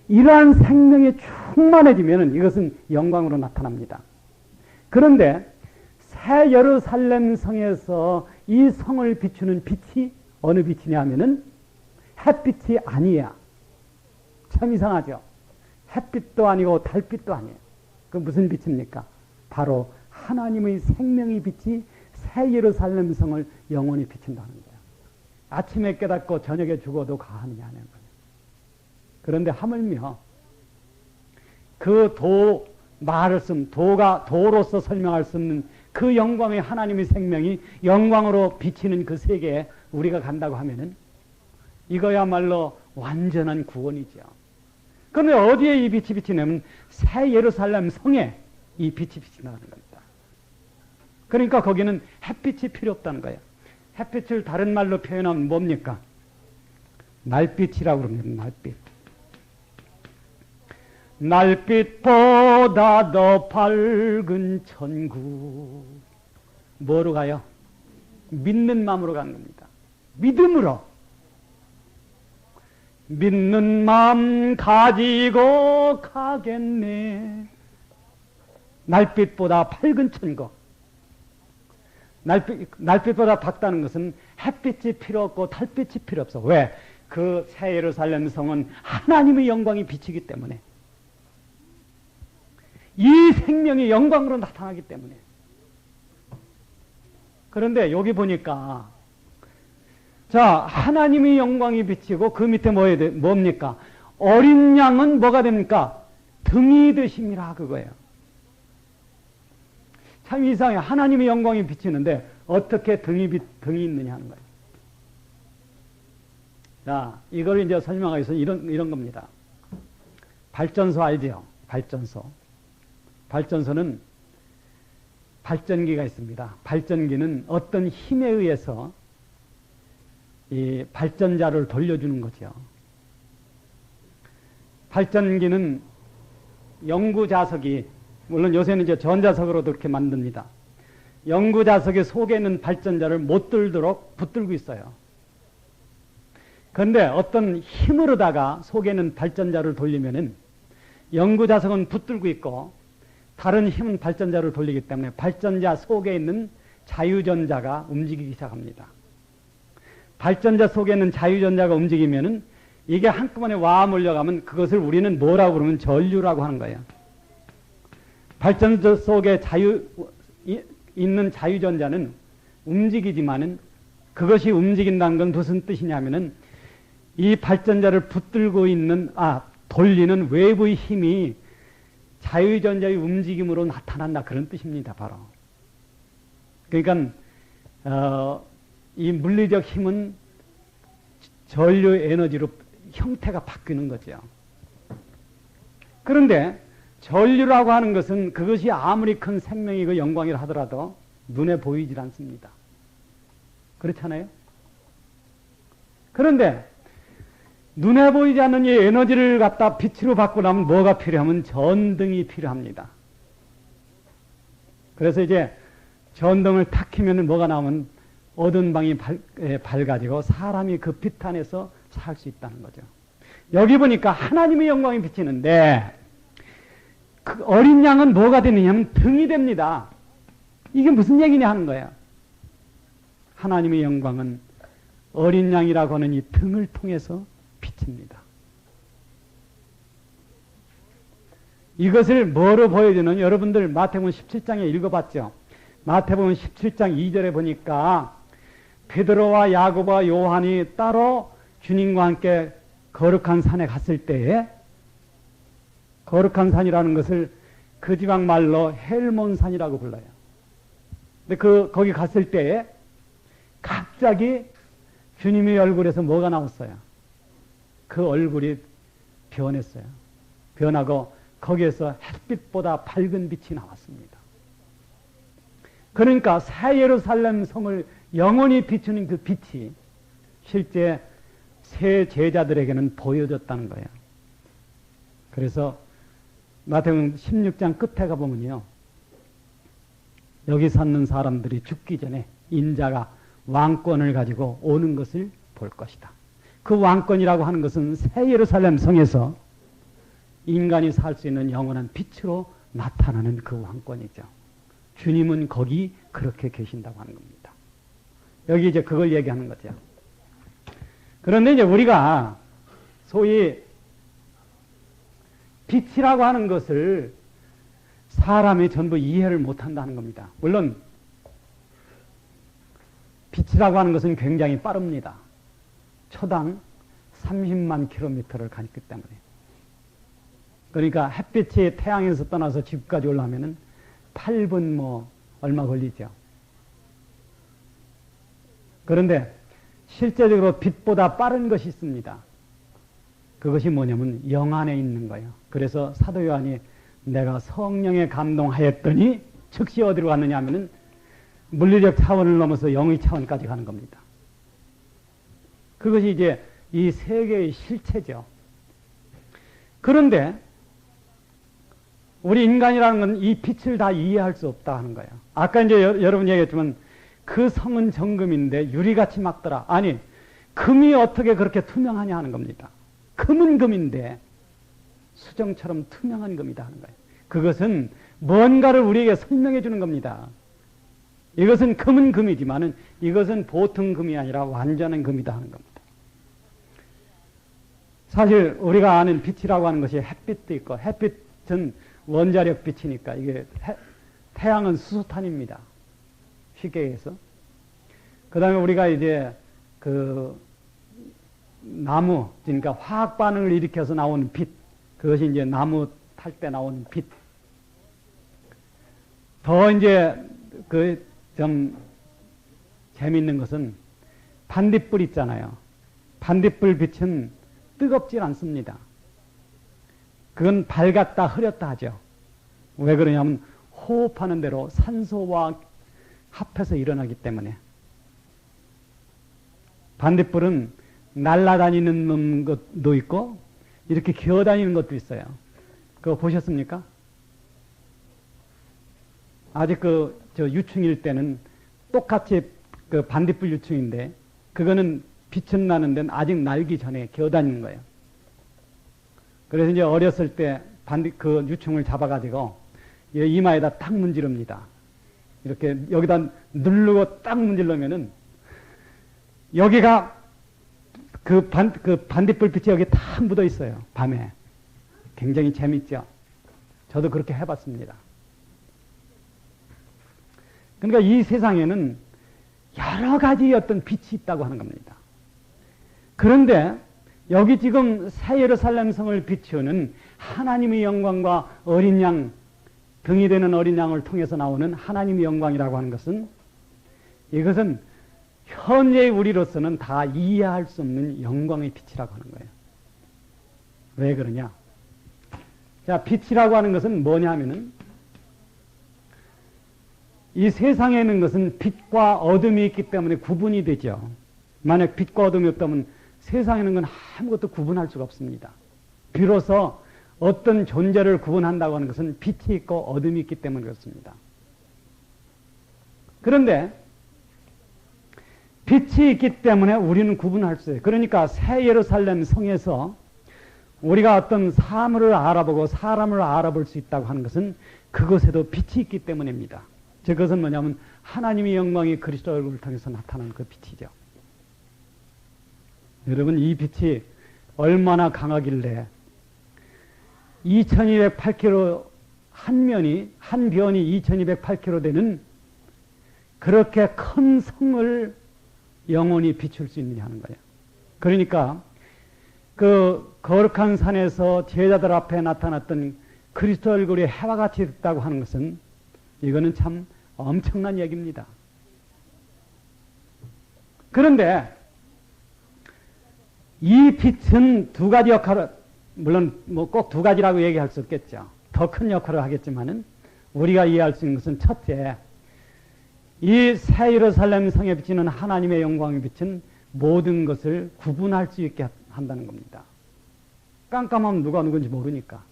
이러한 생명이 충만해지면 이것은 영광으로 나타납니다. 그런데 새 예루살렘 성에서 이 성을 비추는 빛이 어느 빛이냐 하면은 햇빛이 아니야. 참 이상하죠. 햇빛도 아니고 달빛도 아니에요. 그 무슨 빛입니까? 바로 하나님의 생명의 빛이 새 예루살렘 성을 영원히 비춘다는 거예요. 아침에 깨닫고 저녁에 죽어도 가하느냐는 거예요. 그런데 하물며 그 도로서 설명할 수 없는 그 영광의 하나님의 생명이 영광으로 비치는 그 세계에 우리가 간다고 하면은 이거야말로 완전한 구원이죠. 그런데 어디에 이 빛이 비치냐면 새 예루살렘 성에 이 빛이 비친다는 겁니다. 그러니까 거기는 햇빛이 필요 없다는 거예요. 햇빛을 다른 말로 표현하면 뭡니까? 날빛이라고 그럽니다. 날빛. 날빛보다 더 밝은 천국. 뭐로 가요? 믿는 마음으로 가는 겁니다. 믿음으로. 믿는 마음 가지고 가겠네. 날빛보다 밝은 천국. 날빛보다 밝다는 것은 햇빛이 필요 없고 달빛이 필요 없어. 왜? 그 새 예루살렘 성은 하나님의 영광이 비치기 때문에. 이 생명이 영광으로 나타나기 때문에. 그런데 여기 보니까 자, 하나님의 영광이 비치고 그 밑에 뭡니까? 어린 양은 뭐가 됩니까? 등이 되심이라 그거예요. 참 이상해요. 하나님의 영광이 비치는데 어떻게 등이 있느냐 하는 거예요. 자, 이걸 이제 설명하기 위해서 이런 겁니다. 발전소 알죠? 발전소는 발전기가 있습니다. 발전기는 어떤 힘에 의해서 이 발전자를 돌려주는 거죠. 발전기는 영구자석이, 물론 요새는 이제 전자석으로도 그렇게 만듭니다. 영구자석의 속에 있는 발전자를 못 들도록 붙들고 있어요. 그런데 어떤 힘으로다가 속에 있는 발전자를 돌리면은 영구자석은 붙들고 있고 다른 힘은 발전자를 돌리기 때문에 발전자 속에 있는 자유전자가 움직이기 시작합니다. 발전자 속에 있는 자유전자가 움직이면은 이게 한꺼번에 와 몰려가면 그것을 우리는 뭐라고 그러면 전류라고 하는 거예요. 발전자 속에 있는 자유전자는 움직이지만은 그것이 움직인다는 건 무슨 뜻이냐면은 이 발전자를 붙들고 있는, 돌리는 외부의 힘이 자유전자의 움직임으로 나타난다. 그런 뜻입니다, 바로. 그러니까, 이 물리적 힘은 전류 에너지로 형태가 바뀌는 거죠. 그런데 전류라고 하는 것은 그것이 아무리 큰 생명이고 영광이라 하더라도 눈에 보이질 않습니다. 그렇잖아요? 그런데 눈에 보이지 않는 이 에너지를 갖다 빛으로 바꾸려면 뭐가 필요하면 전등이 필요합니다. 그래서 이제 전등을 탁 켜면 뭐가 나오면 어두운 방이 밝아지고 사람이 그 빛 안에서 살 수 있다는 거죠. 여기 보니까 하나님의 영광이 비치는데 그 어린 양은 뭐가 되느냐면 등이 됩니다. 이게 무슨 얘기냐 하는 거예요. 하나님의 영광은 어린 양이라고 하는 이 등을 통해서 비칩니다. 이것을 뭐로 보여주는, 여러분들 마태복음 17장에 읽어봤죠? 마태복음 17장 2절에 보니까 베드로와 야고보와 요한이 따로 주님과 함께 거룩한 산에 갔을 때에, 거룩한 산이라는 것을 그 지방 말로 헬몬산이라고 불러요. 근데 거기 갔을 때에 갑자기 주님의 얼굴에서 뭐가 나왔어요? 그 얼굴이 변했어요. 변하고 거기에서 햇빛보다 밝은 빛이 나왔습니다. 그러니까 새 예루살렘 성을 영원히 비추는 그 빛이 실제 새 제자들에게는 보여졌다는 거예요. 그래서 마태복음 16장 끝에 가보면요, 여기 사는 사람들이 죽기 전에 인자가 왕권을 가지고 오는 것을 볼 것이다. 그 왕권이라고 하는 것은 새 예루살렘 성에서 인간이 살 수 있는 영원한 빛으로 나타나는 그 왕권이죠. 주님은 거기 그렇게 계신다고 하는 겁니다. 여기 이제 그걸 얘기하는 거죠. 그런데 이제 우리가 소위 빛이라고 하는 것을 사람이 전부 이해를 못한다는 겁니다. 물론 빛이라고 하는 것은 굉장히 빠릅니다. 초당 30만 킬로미터를 가기 때문에. 그러니까 햇빛이 태양에서 떠나서 집까지 올라오면은 8분 얼마 걸리죠. 그런데 실제적으로 빛보다 빠른 것이 있습니다. 그것이 뭐냐면 영 안에 있는 거예요. 그래서 사도 요한이 내가 성령에 감동하였더니 즉시 어디로 갔느냐 하면은 물리적 차원을 넘어서 영의 차원까지 가는 겁니다. 그것이 이제 이 세계의 실체죠. 그런데 우리 인간이라는 건 이 빛을 다 이해할 수 없다 하는 거예요. 아까 이제 여러분 얘기했지만 그 성은 정금인데 유리같이 막더라. 아니, 금이 어떻게 그렇게 투명하냐 하는 겁니다. 금은 금인데 수정처럼 투명한 금이다 하는 거예요. 그것은 뭔가를 우리에게 설명해 주는 겁니다. 이것은 금은 금이지만은 이것은 보통 금이 아니라 완전한 금이다 하는 겁니다. 사실 우리가 아는 빛이라고 하는 것이 햇빛도 있고, 햇빛은 원자력 빛이니까 이게 태양은 수소탄입니다. 쉽게 얘기해서. 그 다음에 우리가 이제 그 나무, 그러니까 화학 반응을 일으켜서 나오는 빛, 그것이 이제 나무 탈 때 나오는 빛. 더 이제 그 좀 재미있는 것은 반딧불 있잖아요. 반딧불 빛은 뜨겁질 않습니다. 그건 밝았다 흐렸다 하죠. 왜 그러냐면 호흡하는 대로 산소와 합해서 일어나기 때문에. 반딧불은 날아다니는 것도 있고 이렇게 기어다니는 것도 있어요. 그거 보셨습니까? 아직 저 유충일 때는 똑같이 그 반딧불 유충인데 그거는 빛은 나는 데는 아직 날기 전에 기어다니는 거예요. 그래서 이제 어렸을 때 그 유충을 잡아가지고 이마에다 탁 문지릅니다. 이렇게 여기다 누르고 딱 문지르면은 여기가 그 반딧불 빛이 여기 탁 묻어 있어요. 밤에. 굉장히 재밌죠. 저도 그렇게 해봤습니다. 그러니까 이 세상에는 여러 가지 어떤 빛이 있다고 하는 겁니다. 그런데 여기 지금 새 예루살렘 성을 비추는 하나님의 영광과 어린 양, 등이 되는 어린 양을 통해서 나오는 하나님의 영광이라고 하는 것은 이것은 현재의 우리로서는 다 이해할 수 없는 영광의 빛이라고 하는 거예요. 왜 그러냐? 자, 빛이라고 하는 것은 뭐냐 하면은 이 세상에 있는 것은 빛과 어둠이 있기 때문에 구분이 되죠. 만약 빛과 어둠이 없다면 세상에 있는 건 아무것도 구분할 수가 없습니다. 비로소 어떤 존재를 구분한다고 하는 것은 빛이 있고 어둠이 있기 때문에 그렇습니다. 그런데 빛이 있기 때문에 우리는 구분할 수 있어요. 그러니까 새 예루살렘 성에서 우리가 어떤 사물을 알아보고 사람을 알아볼 수 있다고 하는 것은 그것에도 빛이 있기 때문입니다. 즉 그것은 뭐냐면 하나님의 영광이 그리스도 얼굴을 통해서 나타나는 그 빛이죠. 여러분 이 빛이 얼마나 강하길래 2208km 한 변이 2208km 되는 그렇게 큰 성을 영원히 비출 수 있느냐 하는 거예요. 그러니까 그 거룩한 산에서 제자들 앞에 나타났던 그리스도 얼굴이 해와 같이 됐다고 하는 것은 이거는 참 엄청난 얘기입니다. 그런데 이 빛은 두 가지 역할을, 물론 뭐 꼭 두 가지라고 얘기할 수 없겠죠. 더 큰 역할을 하겠지만은 우리가 이해할 수 있는 것은 첫째, 이 새 예루살렘 성에 비치는 하나님의 영광의 빛은 모든 것을 구분할 수 있게 한다는 겁니다. 깜깜하면 누가 누군지 모르니까.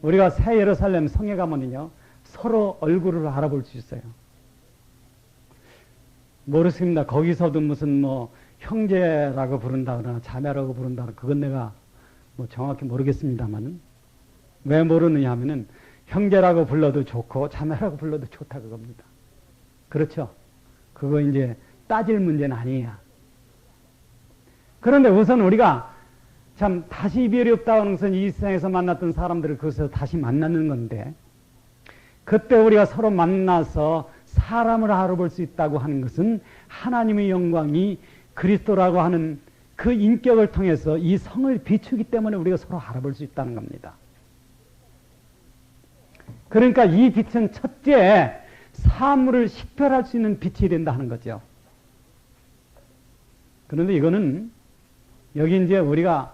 우리가 새 예루살렘 성에 가면요 서로 얼굴을 알아볼 수 있어요. 모르겠습니다. 거기서도 무슨 뭐 형제라고 부른다 그러나 자매라고 부른다 그러나 그건 내가 뭐 정확히 모르겠습니다만은 왜 모르느냐 하면은 형제라고 불러도 좋고 자매라고 불러도 좋다 그겁니다. 그렇죠? 그거 이제 따질 문제는 아니에요. 그런데 우선 우리가 참 다시 이별이 없다는 것은 이 세상에서 만났던 사람들을 그것에서 다시 만나는 건데 그때 우리가 서로 만나서 사람을 알아볼 수 있다고 하는 것은 하나님의 영광이 그리스도라고 하는 그 인격을 통해서 이 성을 비추기 때문에 우리가 서로 알아볼 수 있다는 겁니다. 그러니까 이 빛은 첫째 사물을 식별할 수 있는 빛이 된다 하는 거죠. 그런데 이거는 여기 이제 우리가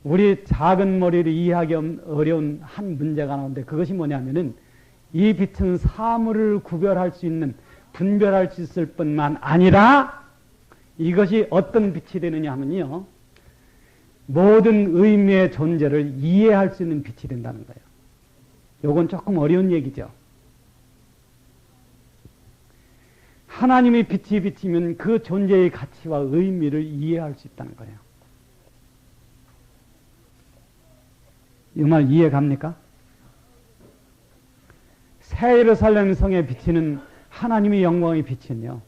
우리 작은 머리를 이해하기 어려운 한 문제가 나오는데 그것이 뭐냐면은 이 빛은 사물을 구별할 수 있는, 분별할 수 있을 뿐만 아니라 이것이 어떤 빛이 되느냐 하면요, 모든 의미의 존재를 이해할 수 있는 빛이 된다는 거예요. 요건 조금 어려운 얘기죠. 하나님의 빛이 비치면 그 존재의 가치와 의미를 이해할 수 있다는 거예요. 이 말 이해 갑니까? 새 예루살렘 성에 비치는 하나님의 영광의 빛은요,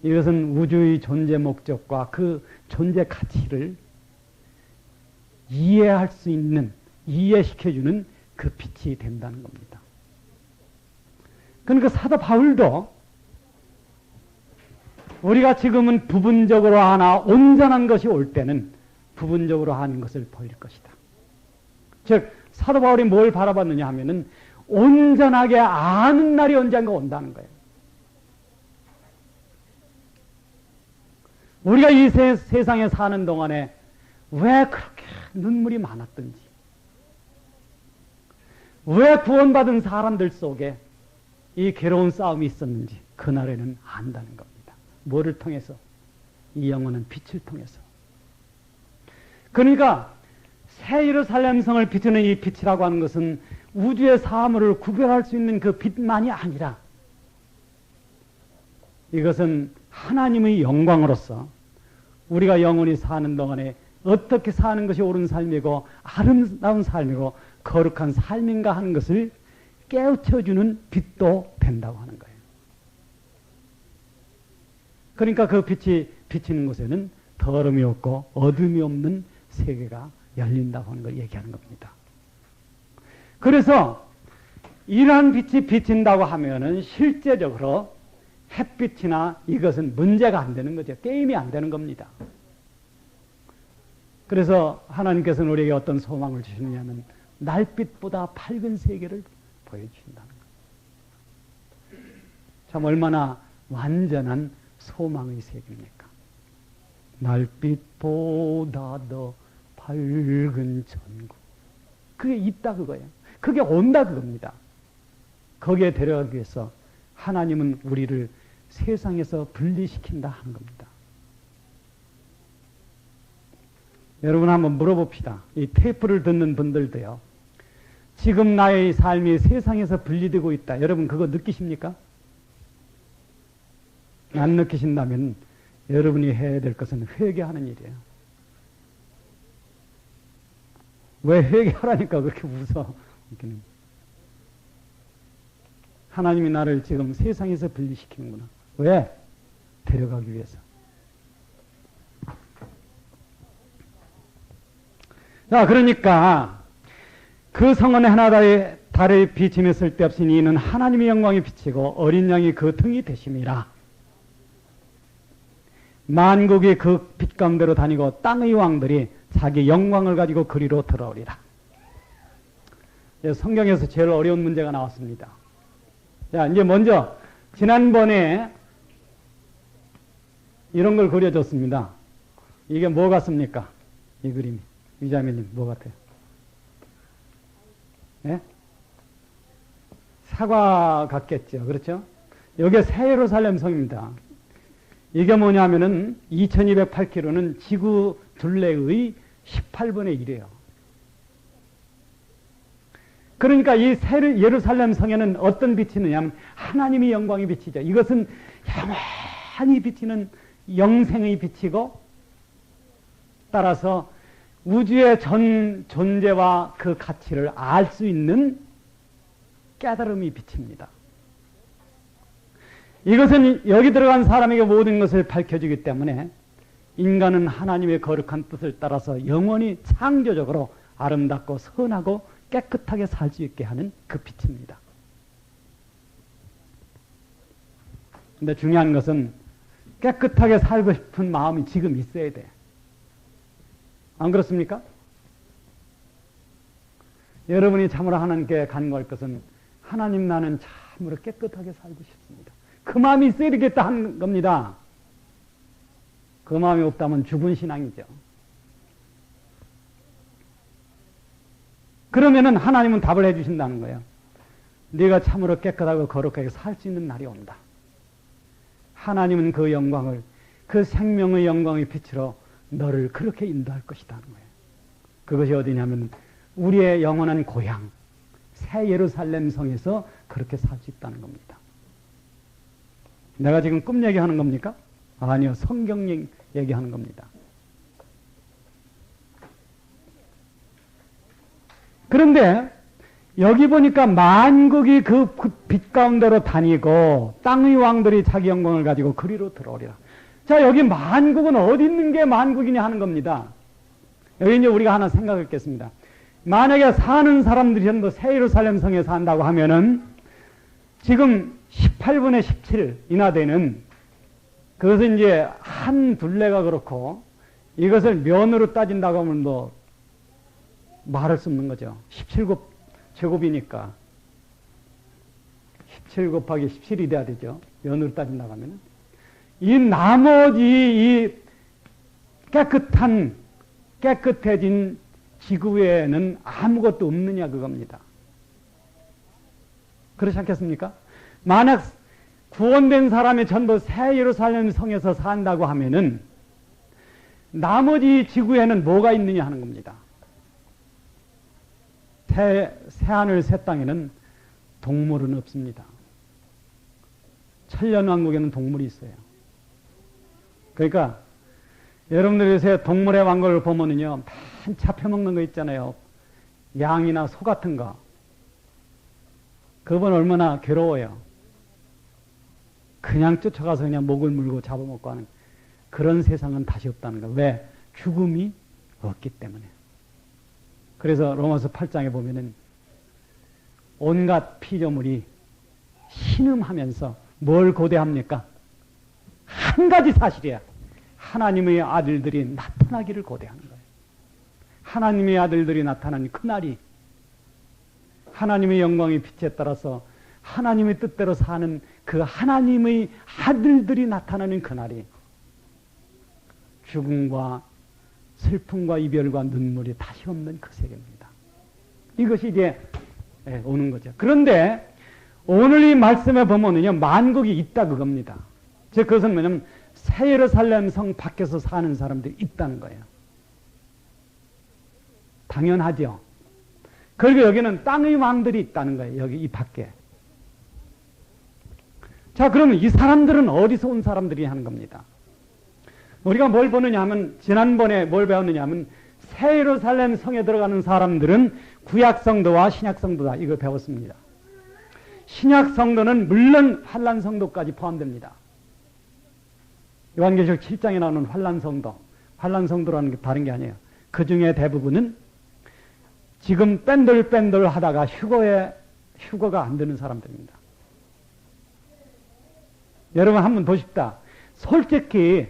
이것은 우주의 존재 목적과 그 존재 가치를 이해할 수 있는, 이해시켜주는 그 빛이 된다는 겁니다. 그러니까 사도 바울도 우리가 지금은 부분적으로 하나 온전한 것이 올 때는 부분적으로 하는 것을 보일 것이다. 즉 사도 바울이 뭘 바라봤느냐 하면은 온전하게 아는 날이 언젠가 온다는 거예요. 우리가 이 세상에 사는 동안에 왜 그렇게 눈물이 많았던지, 왜 구원받은 사람들 속에 이 괴로운 싸움이 있었는지 그날에는 안다는 겁니다. 뭐를 통해서? 이 영원한 빛을 통해서. 그러니까 새 예루살렘 성을 비추는 이 빛이라고 하는 것은 우주의 사물을 구별할 수 있는 그 빛만이 아니라 이것은 하나님의 영광으로서 우리가 영원히 사는 동안에 어떻게 사는 것이 옳은 삶이고 아름다운 삶이고 거룩한 삶인가 하는 것을 깨우쳐주는 빛도 된다고 하는 거예요. 그러니까 그 빛이 비치는 곳에는 더러움이 없고 어둠이 없는 세계가 열린다고 하는 걸 얘기하는 겁니다. 그래서 이러한 빛이 비친다고 하면은 실제적으로 햇빛이나 이것은 문제가 안 되는 거죠. 게임이 안 되는 겁니다. 그래서 하나님께서는 우리에게 어떤 소망을 주시느냐면 날빛보다 밝은 세계를 보여주신다는 거예요. 참 얼마나 완전한 소망의 세계입니까? 날빛보다 더 밝은 천국. 그게 있다 그거예요. 그게 온다 그겁니다. 거기에 데려가기 위해서 하나님은 우리를 세상에서 분리시킨다 하는 겁니다. 여러분 한번 물어봅시다. 이 테이프를 듣는 분들도요. 지금 나의 삶이 세상에서 분리되고 있다. 여러분 그거 느끼십니까? 안 느끼신다면 여러분이 해야 될 것은 회개하는 일이에요. 왜 회개하라니까 그렇게 웃어? 하나님이 나를 지금 세상에서 분리시키는구나. 왜? 데려가기 위해서. 자, 그러니까 그 성은 하나의 달의 비침에 쓸데없이 이는 하나님의 영광이 비치고 어린 양이 그 등이 되심이라. 만국이 그 빛 가운데로 다니고 땅의 왕들이 자기 영광을 가지고 그리로 들어오리라. 성경에서 제일 어려운 문제가 나왔습니다. 자, 이제 먼저 지난번에 이런 걸 그려줬습니다. 이게 뭐 같습니까? 이 그림이. 유자매님 뭐 같아요? 예? 사과 같겠죠. 그렇죠? 이게 새 예루살렘 성입니다. 이게 뭐냐면은 2208km는 지구 둘레의 18분의 1이에요. 그러니까 이 새 예루살렘 성에는 어떤 빛이 있느냐면 하나님의 영광이 비치죠. 이것은 영원히 비치는 영생의 빛이고 따라서 우주의 전 존재와 그 가치를 알 수 있는 깨달음이 빛입니다. 이것은 여기 들어간 사람에게 모든 것을 밝혀주기 때문에 인간은 하나님의 거룩한 뜻을 따라서 영원히 창조적으로 아름답고 선하고 깨끗하게 살 수 있게 하는 그 빛입니다. 근데 중요한 것은 깨끗하게 살고 싶은 마음이 지금 있어야 돼. 안 그렇습니까? 여러분이 참으로 하나님께 간구할 것은 하나님 나는 참으로 깨끗하게 살고 싶습니다. 그 마음이 있어야 되겠다 하는 겁니다. 그 마음이 없다면 죽은 신앙이죠. 그러면은 하나님은 답을 해주신다는 거예요. 네가 참으로 깨끗하고 거룩하게 살 수 있는 날이 온다. 하나님은 그 영광을, 그 생명의 영광의 빛으로 너를 그렇게 인도할 것이다 하는 거예요. 그것이 어디냐면 우리의 영원한 고향 새 예루살렘 성에서 그렇게 살 수 있다는 겁니다. 내가 지금 꿈 얘기하는 겁니까? 아니요, 성경 얘기하는 겁니다. 그런데 여기 보니까 만국이 그 빛 가운데로 다니고 땅의 왕들이 자기 영광을 가지고 그리로 들어오리라. 자, 여기 만국은 어디 있는 게 만국이냐 하는 겁니다. 여기 이제 우리가 하나 생각했겠습니다. 만약에 사는 사람들이 전부 새 예루살렘 성에 산다고 하면은 지금 18분의 17이나 되는 그것은 이제 한 둘레가 그렇고 이것을 면으로 따진다고 하면 뭐 말할 수 없는 거죠. 17제곱이니까 17 곱하기 17이 돼야 되죠. 면으로 따진다고 하면 이 나머지 이 깨끗해진 지구에는 아무것도 없느냐 그겁니다. 그렇지 않겠습니까? 만약 구원된 사람이 전부 새 예루살렘 성에서 산다고 하면은 나머지 지구에는 뭐가 있느냐 하는 겁니다. 새하늘 새 땅에는 동물은 없습니다. 천년왕국에는 동물이 있어요. 그러니까 여러분들이 요새 동물의 왕국을 보면은요, 많이 잡혀먹는 거 있잖아요. 양이나 소 같은 거. 그건 얼마나 괴로워요. 그냥 쫓아가서 그냥 목을 물고 잡아먹고 하는 그런 세상은 다시 없다는 거. 왜? 죽음이 없기 때문에. 그래서 로마서 8장에 보면은 온갖 피조물이 신음하면서 뭘 고대합니까? 한 가지 사실이야. 하나님의 아들들이 나타나기를 고대하는 거예요. 하나님의 아들들이 나타나는 그날이 하나님의 영광의 빛에 따라서 하나님의 뜻대로 사는 그 하나님의 아들들이 나타나는 그날이 죽음과 슬픔과 이별과 눈물이 다시 없는 그 세계입니다. 이것이 이제 오는 거죠. 그런데 오늘 이 말씀에 보면은요, 만국이 있다 그겁니다. 즉 그것은 뭐냐면 새 예루살렘 성 밖에서 사는 사람들이 있다는 거예요. 당연하죠. 그리고 여기는 땅의 왕들이 있다는 거예요. 여기 이 밖에. 자, 그러면 이 사람들은 어디서 온 사람들이 하는 겁니다. 우리가 뭘 보느냐 하면 지난번에 뭘 배웠느냐 하면 새 예루살렘 성에 들어가는 사람들은 구약 성도와 신약 성도다. 이걸 배웠습니다. 신약 성도는 물론 환란 성도까지 포함됩니다. 요한계시록 7장에 나오는 환란 성도. 환란 성도라는 게 다른 게 아니에요. 그 중에 대부분은 지금 뺀돌뺀돌 하다가 휴거가 안 되는 사람들입니다. 여러분 한번 보십시다. 솔직히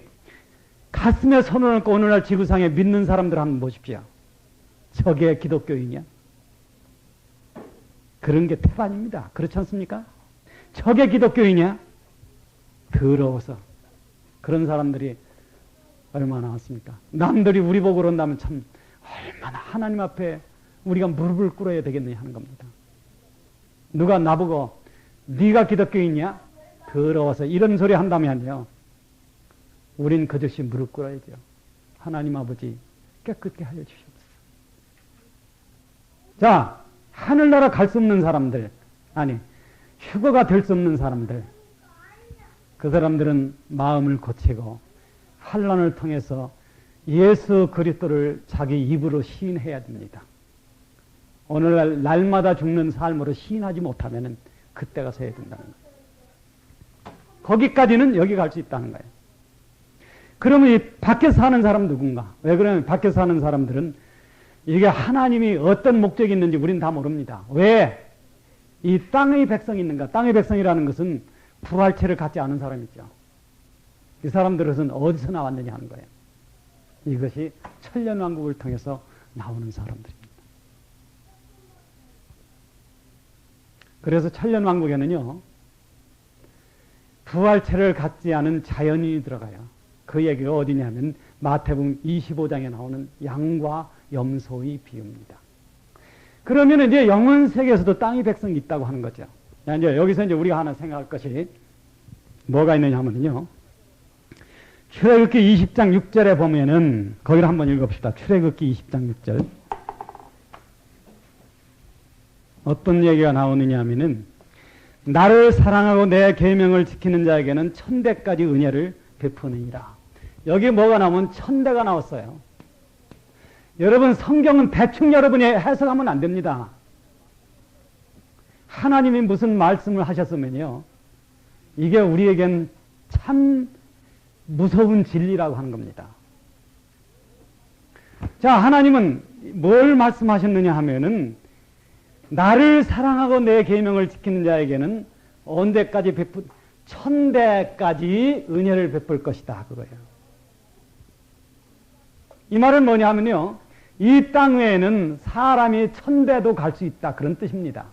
가슴에 손을 얹고 오늘날 지구상에 믿는 사람들 한번 보십시오. 저게 기독교인이야? 그런 게 태반입니다. 그렇지 않습니까? 저게 기독교인이야? 더러워서. 그런 사람들이 얼마나 많습니까? 남들이 우리 보고 그런다면 참 얼마나 하나님 앞에 우리가 무릎을 꿇어야 되겠느냐 하는 겁니다. 누가 나보고 네가 기독교인이야? 더러워서 이런 소리 한다면요. 우린 그저씨 무릎 꿇어야죠. 하나님 아버지 깨끗게 하여 주시옵소서. 자, 하늘나라 갈 수 없는 사람들, 아니 휴거가 될 수 없는 사람들, 그 사람들은 마음을 고치고 환난을 통해서 예수 그리스도를 자기 입으로 시인해야 됩니다. 오늘날 날마다 죽는 삶으로 시인하지 못하면 그때 가서 해야 된다는 거예요. 거기까지는 여기 갈 수 있다는 거예요. 그러면 이 밖에서 사는 사람 누군가? 왜 그러냐면 밖에서 사는 사람들은 이게 하나님이 어떤 목적이 있는지 우리는 다 모릅니다. 왜 이 땅의 백성이 있는가? 땅의 백성이라는 것은 부활체를 갖지 않은 사람이죠. 이 사람들은 어디서 나왔느냐 하는 거예요. 이것이 천년왕국을 통해서 나오는 사람들입니다. 그래서 천년왕국에는요, 부활체를 갖지 않은 자연인이 들어가요. 그 얘기가 어디냐면 마태복음 25장에 나오는 양과 염소의 비유입니다. 그러면 이제 영원 세계에서도 땅의 백성이 있다고 하는 거죠. 이제 여기서 이제 우리가 하나 생각할 것이 뭐가 있느냐 하면요. 출애굽기 20장 6절에 보면은 거기를 한번 읽어봅시다. 출애굽기 20장 6절. 어떤 얘기가 나오느냐 하면은 나를 사랑하고 내 계명을 지키는 자에게는 천대까지 은혜를 베푸느니라. 여기 뭐가 나오면 천대가 나왔어요. 여러분 성경은 대충 여러분이 해석하면 안 됩니다. 하나님이 무슨 말씀을 하셨으면요. 이게 우리에겐 참 무서운 진리라고 하는 겁니다. 자, 하나님은 뭘 말씀하셨느냐 하면은 나를 사랑하고 내 계명을 지키는 자에게는 언제까지 천대까지 은혜를 베풀 것이다 그거예요. 이 말은 뭐냐 하면요. 이 땅 외에는 사람이 천대도 갈 수 있다 그런 뜻입니다.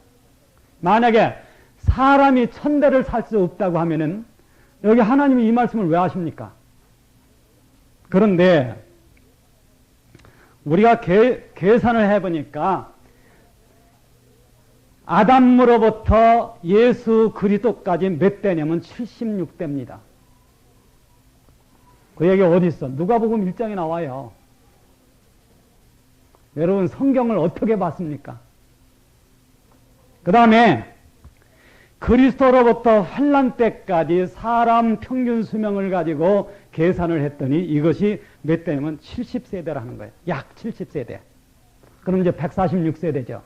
만약에 사람이 천대를 살 수 없다고 하면은 여기 하나님이 이 말씀을 왜 하십니까? 그런데 우리가 계산을 해보니까 아담으로부터 예수 그리스도까지 몇 대냐면 76대입니다. 그 얘기 어디 있어? 누가복음 1장에 나와요. 여러분 성경을 어떻게 봤습니까? 그 다음에 그리스도로부터 환란 때까지 사람 평균 수명을 가지고 계산을 했더니 이것이 몇 대냐면 70세대라는 거예요. 약 70세대. 그럼 이제 146세대죠.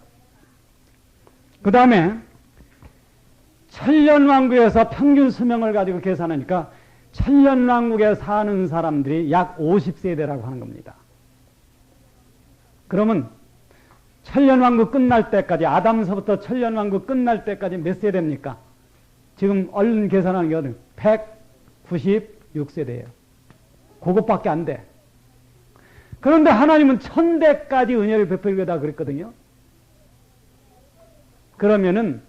그 다음에 천년왕국에서 평균 수명을 가지고 계산하니까 천년왕국에 사는 사람들이 약 50세대라고 하는 겁니다. 그러면 천년왕국 끝날 때까지 아담서부터 천년왕국 끝날 때까지 몇 세대입니까? 지금 얼른 계산하는 게 196세대예요. 그것밖에 안 돼. 그런데 하나님은 천대까지 은혜를 베풀겠다 그랬거든요. 그러면은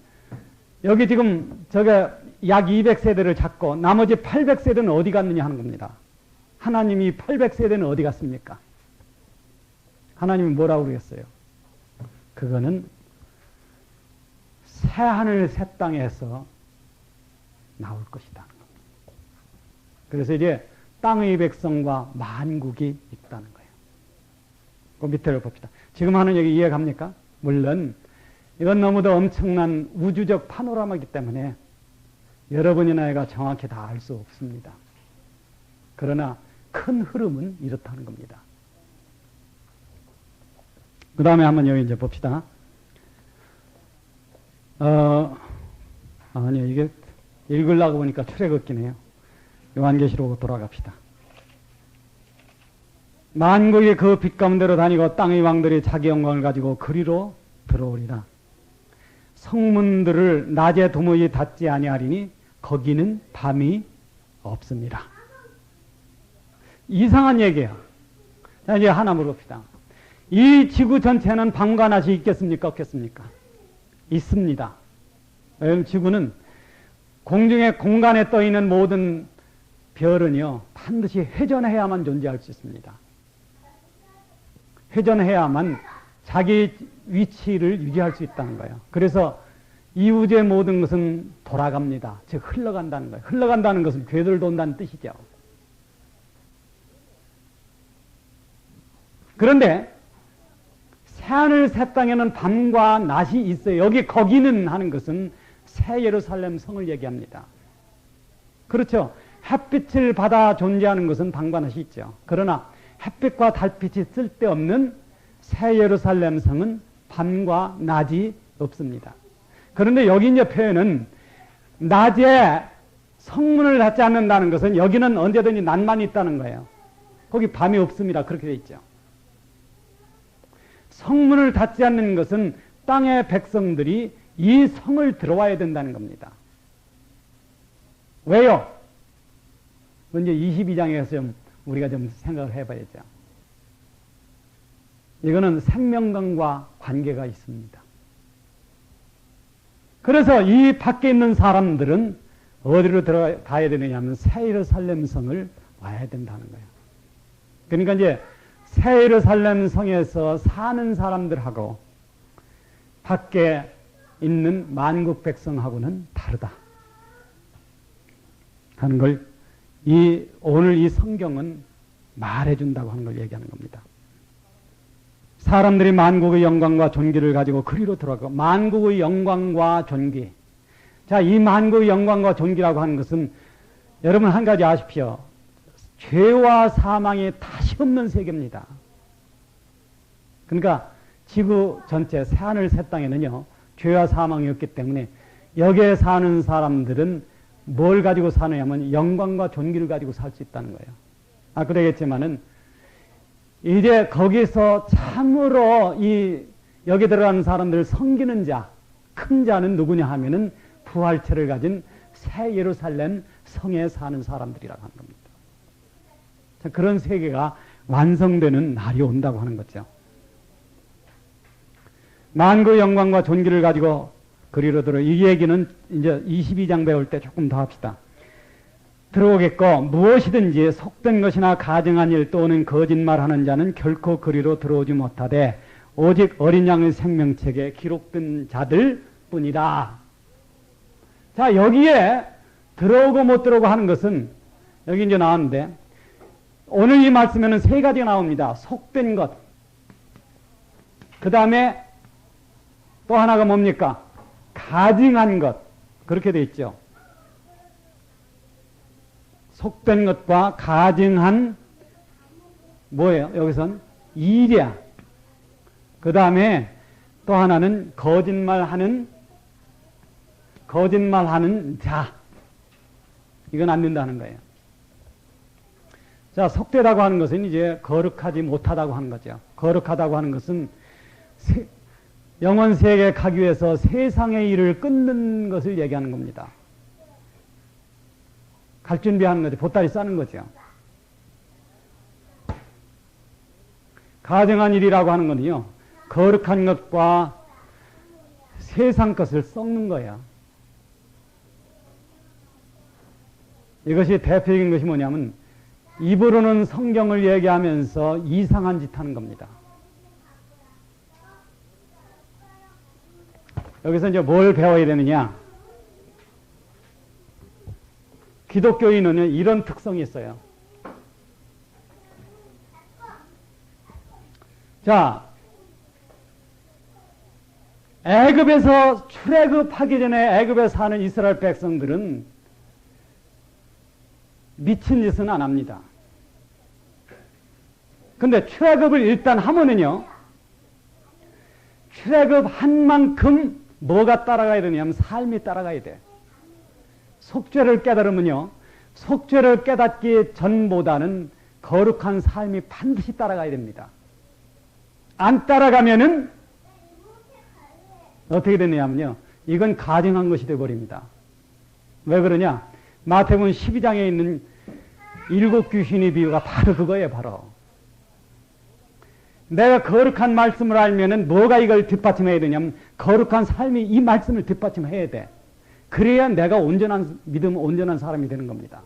여기 지금 저게 약 200세대를 잡고 나머지 800세대는 어디 갔느냐 하는 겁니다. 하나님이 800세대는 어디 갔습니까? 하나님이 뭐라고 그러겠어요? 그거는 새하늘 새 땅에서 나올 것이다. 그래서 이제 땅의 백성과 만국이 있다는 거예요. 그 밑에를 봅시다. 지금 하는 얘기 이해 갑니까? 물론 이건 너무도 엄청난 우주적 파노라마이기 때문에 여러분이나 내가 정확히 다 알 수 없습니다. 그러나 큰 흐름은 이렇다는 겁니다. 그 다음에 한번 여기 이제 봅시다. 아니요, 이게 읽으려고 보니까 출애굽기네요. 요한계시록으로 돌아갑시다. 만국이 그 빛 가운데로 다니고 땅의 왕들이 자기 영광을 가지고 그리로 들어오리라. 성문들을 낮에 도무지 닫지 아니하리니 거기는 밤이 없습니다. 이상한 얘기예요. 자, 이제 하나 물어봅시다. 이 지구 전체는 밤과 낮이 있겠습니까? 없겠습니까? 있습니다. 왜냐하면 지구는 공중에 공간에 떠 있는 모든 별은요 반드시 회전해야만 존재할 수 있습니다. 회전해야만 자기 위치를 유지할 수 있다는 거예요. 그래서 이 우주의 모든 것은 돌아갑니다. 즉 흘러간다는 거예요. 흘러간다는 것은 궤도를 돈다는 뜻이죠. 그런데 새하늘 새 땅에는 밤과 낮이 있어요. 여기 거기는 하는 것은 새 예루살렘 성을 얘기합니다. 그렇죠. 햇빛을 받아 존재하는 것은 밤과 낮이 있죠. 그러나 햇빛과 달빛이 쓸데없는 새 예루살렘 성은 밤과 낮이 없습니다. 그런데 여기 이제 표현은 낮에 성문을 닫지 않는다는 것은 여기는 언제든지 낮만 있다는 거예요. 거기 밤이 없습니다. 그렇게 돼 있죠. 성문을 닫지 않는 것은 땅의 백성들이 이 성을 들어와야 된다는 겁니다. 왜요? 먼저 22장에서 좀 우리가 좀 생각을 해봐야죠. 이거는 생명강과 관계가 있습니다. 그래서 이 밖에 있는 사람들은 어디로 들어가야 되느냐 하면 새 예루살렘 성을 와야 된다는 거예요. 그러니까 이제 새 예루살렘 성에서 사는 사람들하고 밖에 있는 만국 백성하고는 다르다 하는 걸 오늘 이 성경은 말해준다고 하는 걸 얘기하는 겁니다. 사람들이 만국의 영광과 존귀를 가지고 그리로 들어가고, 만국의 영광과 존귀. 자, 이 만국의 영광과 존귀라고 하는 것은 여러분 한 가지 아십시오. 죄와 사망이 다시 없는 세계입니다. 그러니까 지구 전체 새하늘 새 땅에는요, 죄와 사망이 없기 때문에 여기에 사는 사람들은 뭘 가지고 사느냐면 영광과 존귀를 가지고 살 수 있다는 거예요. 그러겠지만은 이제 거기서 참으로 여기 들어가는 사람들을 섬기는 자, 큰 자는 누구냐 하면은 부활체를 가진 새 예루살렘 성에 사는 사람들이라고 하는 겁니다. 자, 그런 세계가 완성되는 날이 온다고 하는 거죠. 만국의 영광과 존귀를 가지고 그리로 들어, 이 얘기는 이제 22장 배울 때 조금 더 합시다. 들어오겠고, 무엇이든지 속된 것이나 가증한 일 또는 거짓말하는 자는 결코 그리로 들어오지 못하되 오직 어린 양의 생명책에 기록된 자들 뿐이다. 자, 여기에 들어오고 못 들어오고 하는 것은 여기 이제 나왔는데, 오늘 이 말씀에는 세 가지가 나옵니다. 속된 것, 그 다음에 또 하나가 뭡니까? 가증한 것. 그렇게 되어 있죠. 속된 것과 가증한 뭐예요? 여기선 일이야. 그 다음에 또 하나는 거짓말하는 자. 이건 안 된다는 거예요. 자, 속되다고 하는 것은 이제 거룩하지 못하다고 하는 거죠. 거룩하다고 하는 것은 영원 세계에 가기 위해서 세상의 일을 끊는 것을 얘기하는 겁니다. 갈 준비하는 거죠. 보따리 싸는 거죠. 가증한 일이라고 하는 거는요, 거룩한 것과 세상 것을 섞는 거예요. 이것이 대표적인 것이 뭐냐면, 입으로는 성경을 얘기하면서 이상한 짓 하는 겁니다. 여기서 이제 뭘 배워야 되느냐? 기독교인은 이런 특성이 있어요. 자, 애굽에서 출애굽하기 전에 애굽에 사는 이스라엘 백성들은 미친 짓은 안 합니다. 근데 출애굽을 일단 하면은요, 출애굽한 만큼 뭐가 따라가야 되냐면 삶이 따라가야 돼. 속죄를 깨달으면요, 속죄를 깨닫기 전보다는 거룩한 삶이 반드시 따라가야 됩니다. 안 따라가면은 어떻게 되느냐면요, 이건 가증한 것이 되어버립니다. 왜 그러냐? 마태복음 12장에 있는 7 귀신의 비유가 바로 그거예요. 바로 내가 거룩한 말씀을 알면은 뭐가 이걸 뒷받침해야 되냐면 거룩한 삶이 이 말씀을 뒷받침해야 돼. 그래야 내가 온전한 믿음, 온전한 사람이 되는 겁니다.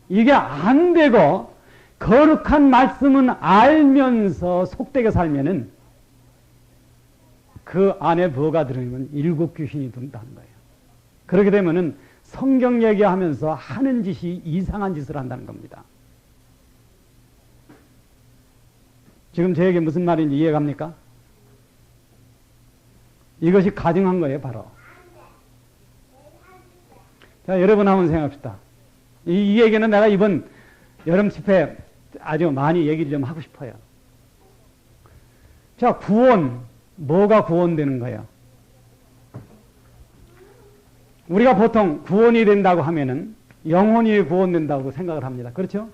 이게 안 되고 거룩한 말씀은 알면서 속되게 살면은 그 안에 뭐가 들어있는 7 귀신이 든다는 거예요. 그렇게 되면은 성경 얘기하면서 하는 짓이 이상한 짓을 한다는 겁니다. 지금 제 얘기 무슨 말인지 이해갑니까? 이것이 가증한 거예요, 바로. 자, 여러분 한번 생각합시다. 이 얘기는 내가 이번 여름 집회 아주 많이 얘기를 좀 하고 싶어요. 자, 구원, 뭐가 구원되는 거예요? 우리가 보통 구원이 된다고 하면은 영혼이 구원된다고 생각을 합니다. 그렇죠?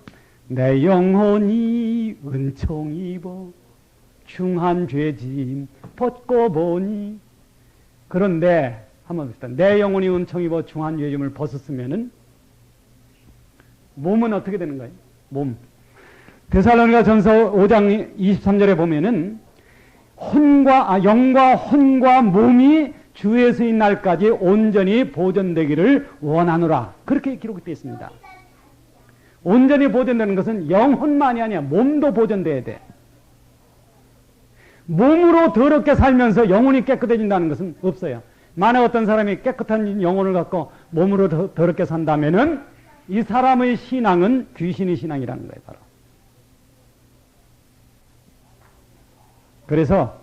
내 영혼이 은총 입어 중한 죄짐 벗고 보니. 그런데 한번 봅시다. 내 영혼이 은총 입어 중한 죄짐을 벗었으면은 몸은 어떻게 되는 거예요? 몸. 데살로니가 전서 5장 23절에 보면은 영과 혼과 몸이 주 예수의 날까지 온전히 보존되기를 원하노라. 그렇게 기록되어 있습니다. 온전히 보존되는 것은 영혼만이 아니야. 몸도 보존돼야 돼. 몸으로 더럽게 살면서 영혼이 깨끗해진다는 것은 없어요. 만약 어떤 사람이 깨끗한 영혼을 갖고 몸으로 더럽게 산다면은 이 사람의 신앙은 귀신의 신앙이라는 거예요, 바로. 그래서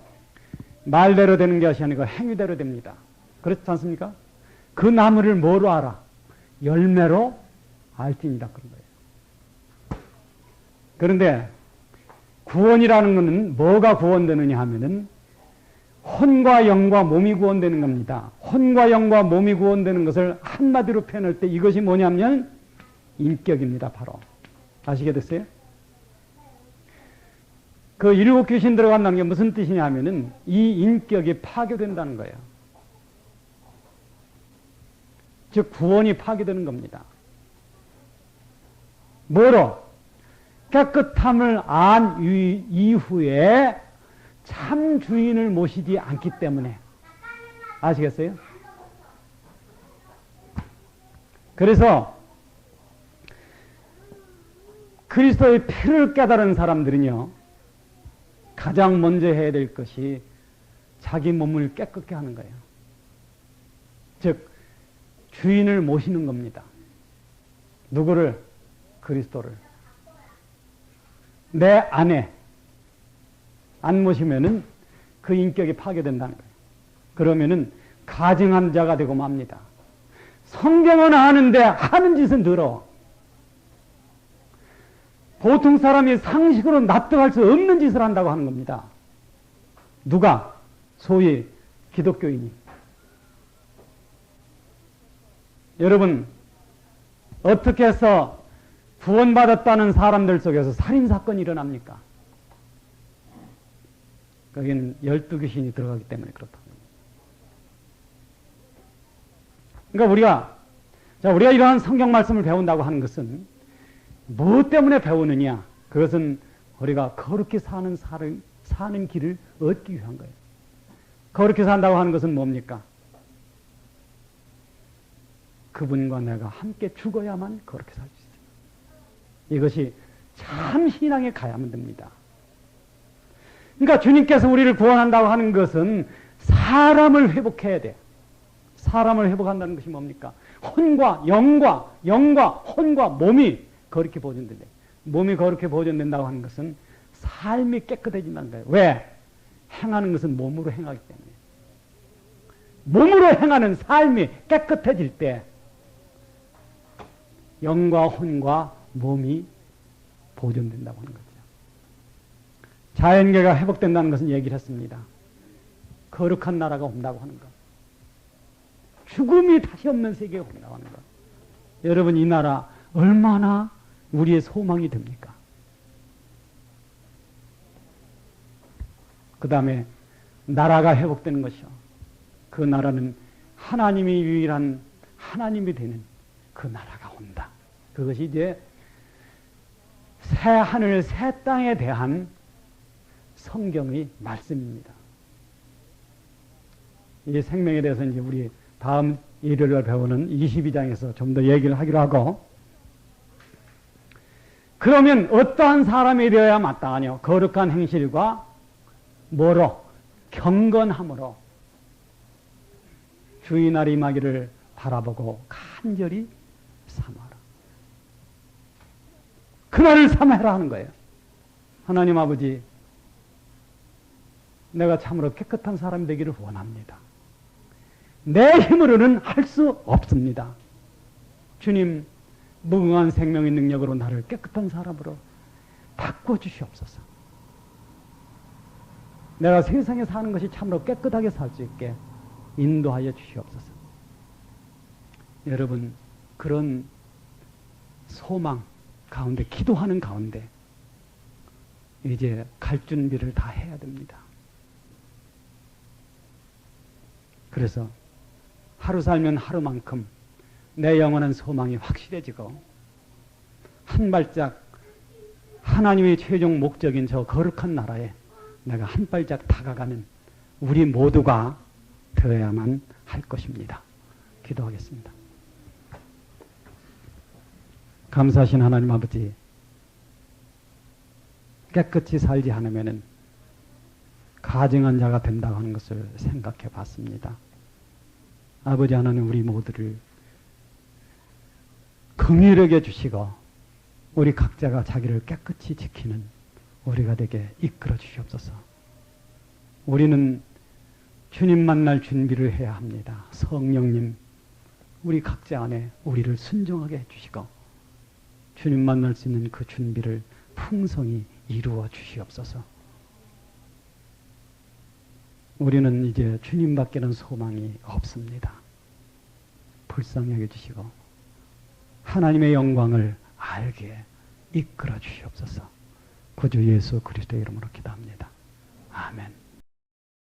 말대로 되는 것이 아니고 행위대로 됩니다. 그렇지 않습니까? 그 나무를 뭐로 알아? 열매로 알지니라 그런 거예요. 그런데 구원이라는 것은 뭐가 구원되느냐 하면은 혼과 영과 몸이 구원되는 겁니다. 혼과 영과 몸이 구원되는 것을 한마디로 표현할 때 이것이 뭐냐면 인격입니다. 바로. 아시게 됐어요? 그 일곱 귀신 들어간다는 게 무슨 뜻이냐 하면은 이 인격이 파괴된다는 거예요. 즉 구원이 파괴되는 겁니다. 뭐로? 깨끗함을 안 이후에 참 주인을 모시지 않기 때문에. 아시겠어요? 그래서 그리스도의 피를 깨달은 사람들은요, 가장 먼저 해야 될 것이 자기 몸을 깨끗게 하는 거예요. 즉 주인을 모시는 겁니다. 누구를? 그리스도를. 내 안에 안 모시면은 그 인격이 파괴된다는 거예요. 그러면은 가증한 자가 되고 맙니다. 성경은 아는데 하는 짓은 더러워. 보통 사람이 상식으로 납득할 수 없는 짓을 한다고 하는 겁니다. 누가? 소위 기독교인이. 여러분, 어떻게 해서 구원받았다는 사람들 속에서 살인사건이 일어납니까? 거기는 12귀신이 들어가기 때문에 그렇다. 그러니까 우리가 이러한 성경 말씀을 배운다고 하는 것은 무엇 때문에 배우느냐? 그것은 우리가 거룩히 사는 길을 얻기 위한 거예요. 거룩히 산다고 하는 것은 뭡니까? 그분과 내가 함께 죽어야만 그렇게 살 수 있어요. 이것이 참 신앙에 가야만 됩니다. 그러니까 주님께서 우리를 구원한다고 하는 것은 사람을 회복해야 돼. 사람을 회복한다는 것이 뭡니까? 혼과 영과 혼과 몸이 거룩히 보존된다. 몸이 거룩히 보존된다고 하는 것은 삶이 깨끗해진다는 거예요. 왜? 행하는 것은 몸으로 행하기 때문에. 몸으로 행하는 삶이 깨끗해질 때 영과 혼과 몸이 보존된다고 하는 거죠. 자연계가 회복된다는 것은 얘기를 했습니다. 거룩한 나라가 온다고 하는 것. 죽음이 다시 없는 세계가 온다고 하는 것. 여러분, 이 나라 얼마나 우리의 소망이 됩니까? 그 다음에 나라가 회복되는 것이요. 그 나라는 하나님이 유일한 하나님이 되는 그 나라가 온다. 그것이 이제 새 하늘 새 땅에 대한 성경의 말씀입니다. 이 생명에 대해서 이제 우리 다음 일요일 배우는 22장에서 좀 더 얘기를 하기로 하고, 그러면 어떠한 사람이 되어야 마땅하뇨? 거룩한 행실과 뭐로? 경건함으로 주의 날이 임하기를 바라보고 간절히 삼아라. 그날을 삼아라 하는 거예요. 하나님 아버지, 내가 참으로 깨끗한 사람이 되기를 원합니다. 내 힘으로는 할 수 없습니다. 주님, 무궁한 생명의 능력으로 나를 깨끗한 사람으로 바꿔주시옵소서. 내가 세상에 사는 것이 참으로 깨끗하게 살 수 있게 인도하여 주시옵소서. 여러분, 그런 소망 가운데, 기도하는 가운데 이제 갈 준비를 다 해야 됩니다. 그래서 하루 살면 하루만큼 내 영원한 소망이 확실해지고 한 발짝 하나님의 최종 목적인 저 거룩한 나라에 내가 한 발짝 다가가는 우리 모두가 되어야만 할 것입니다. 기도하겠습니다. 감사하신 하나님 아버지, 깨끗이 살지 않으면 가증한 자가 된다고 하는 것을 생각해 봤습니다. 아버지 하나님 우리 모두를 긍휼하게 주시고 우리 각자가 자기를 깨끗이 지키는 우리가 되게 이끌어 주시옵소서. 우리는 주님 만날 준비를 해야 합니다. 성령님 우리 각자 안에 우리를 순종하게 해주시고 주님 만날 수 있는 그 준비를 풍성히 이루어 주시옵소서. 우리는 이제 주님밖에는 소망이 없습니다. 불쌍히 여겨주시고 하나님의 영광을 알게 이끌어 주시옵소서. 구주 예수 그리스도의 이름으로 기도합니다. 아멘.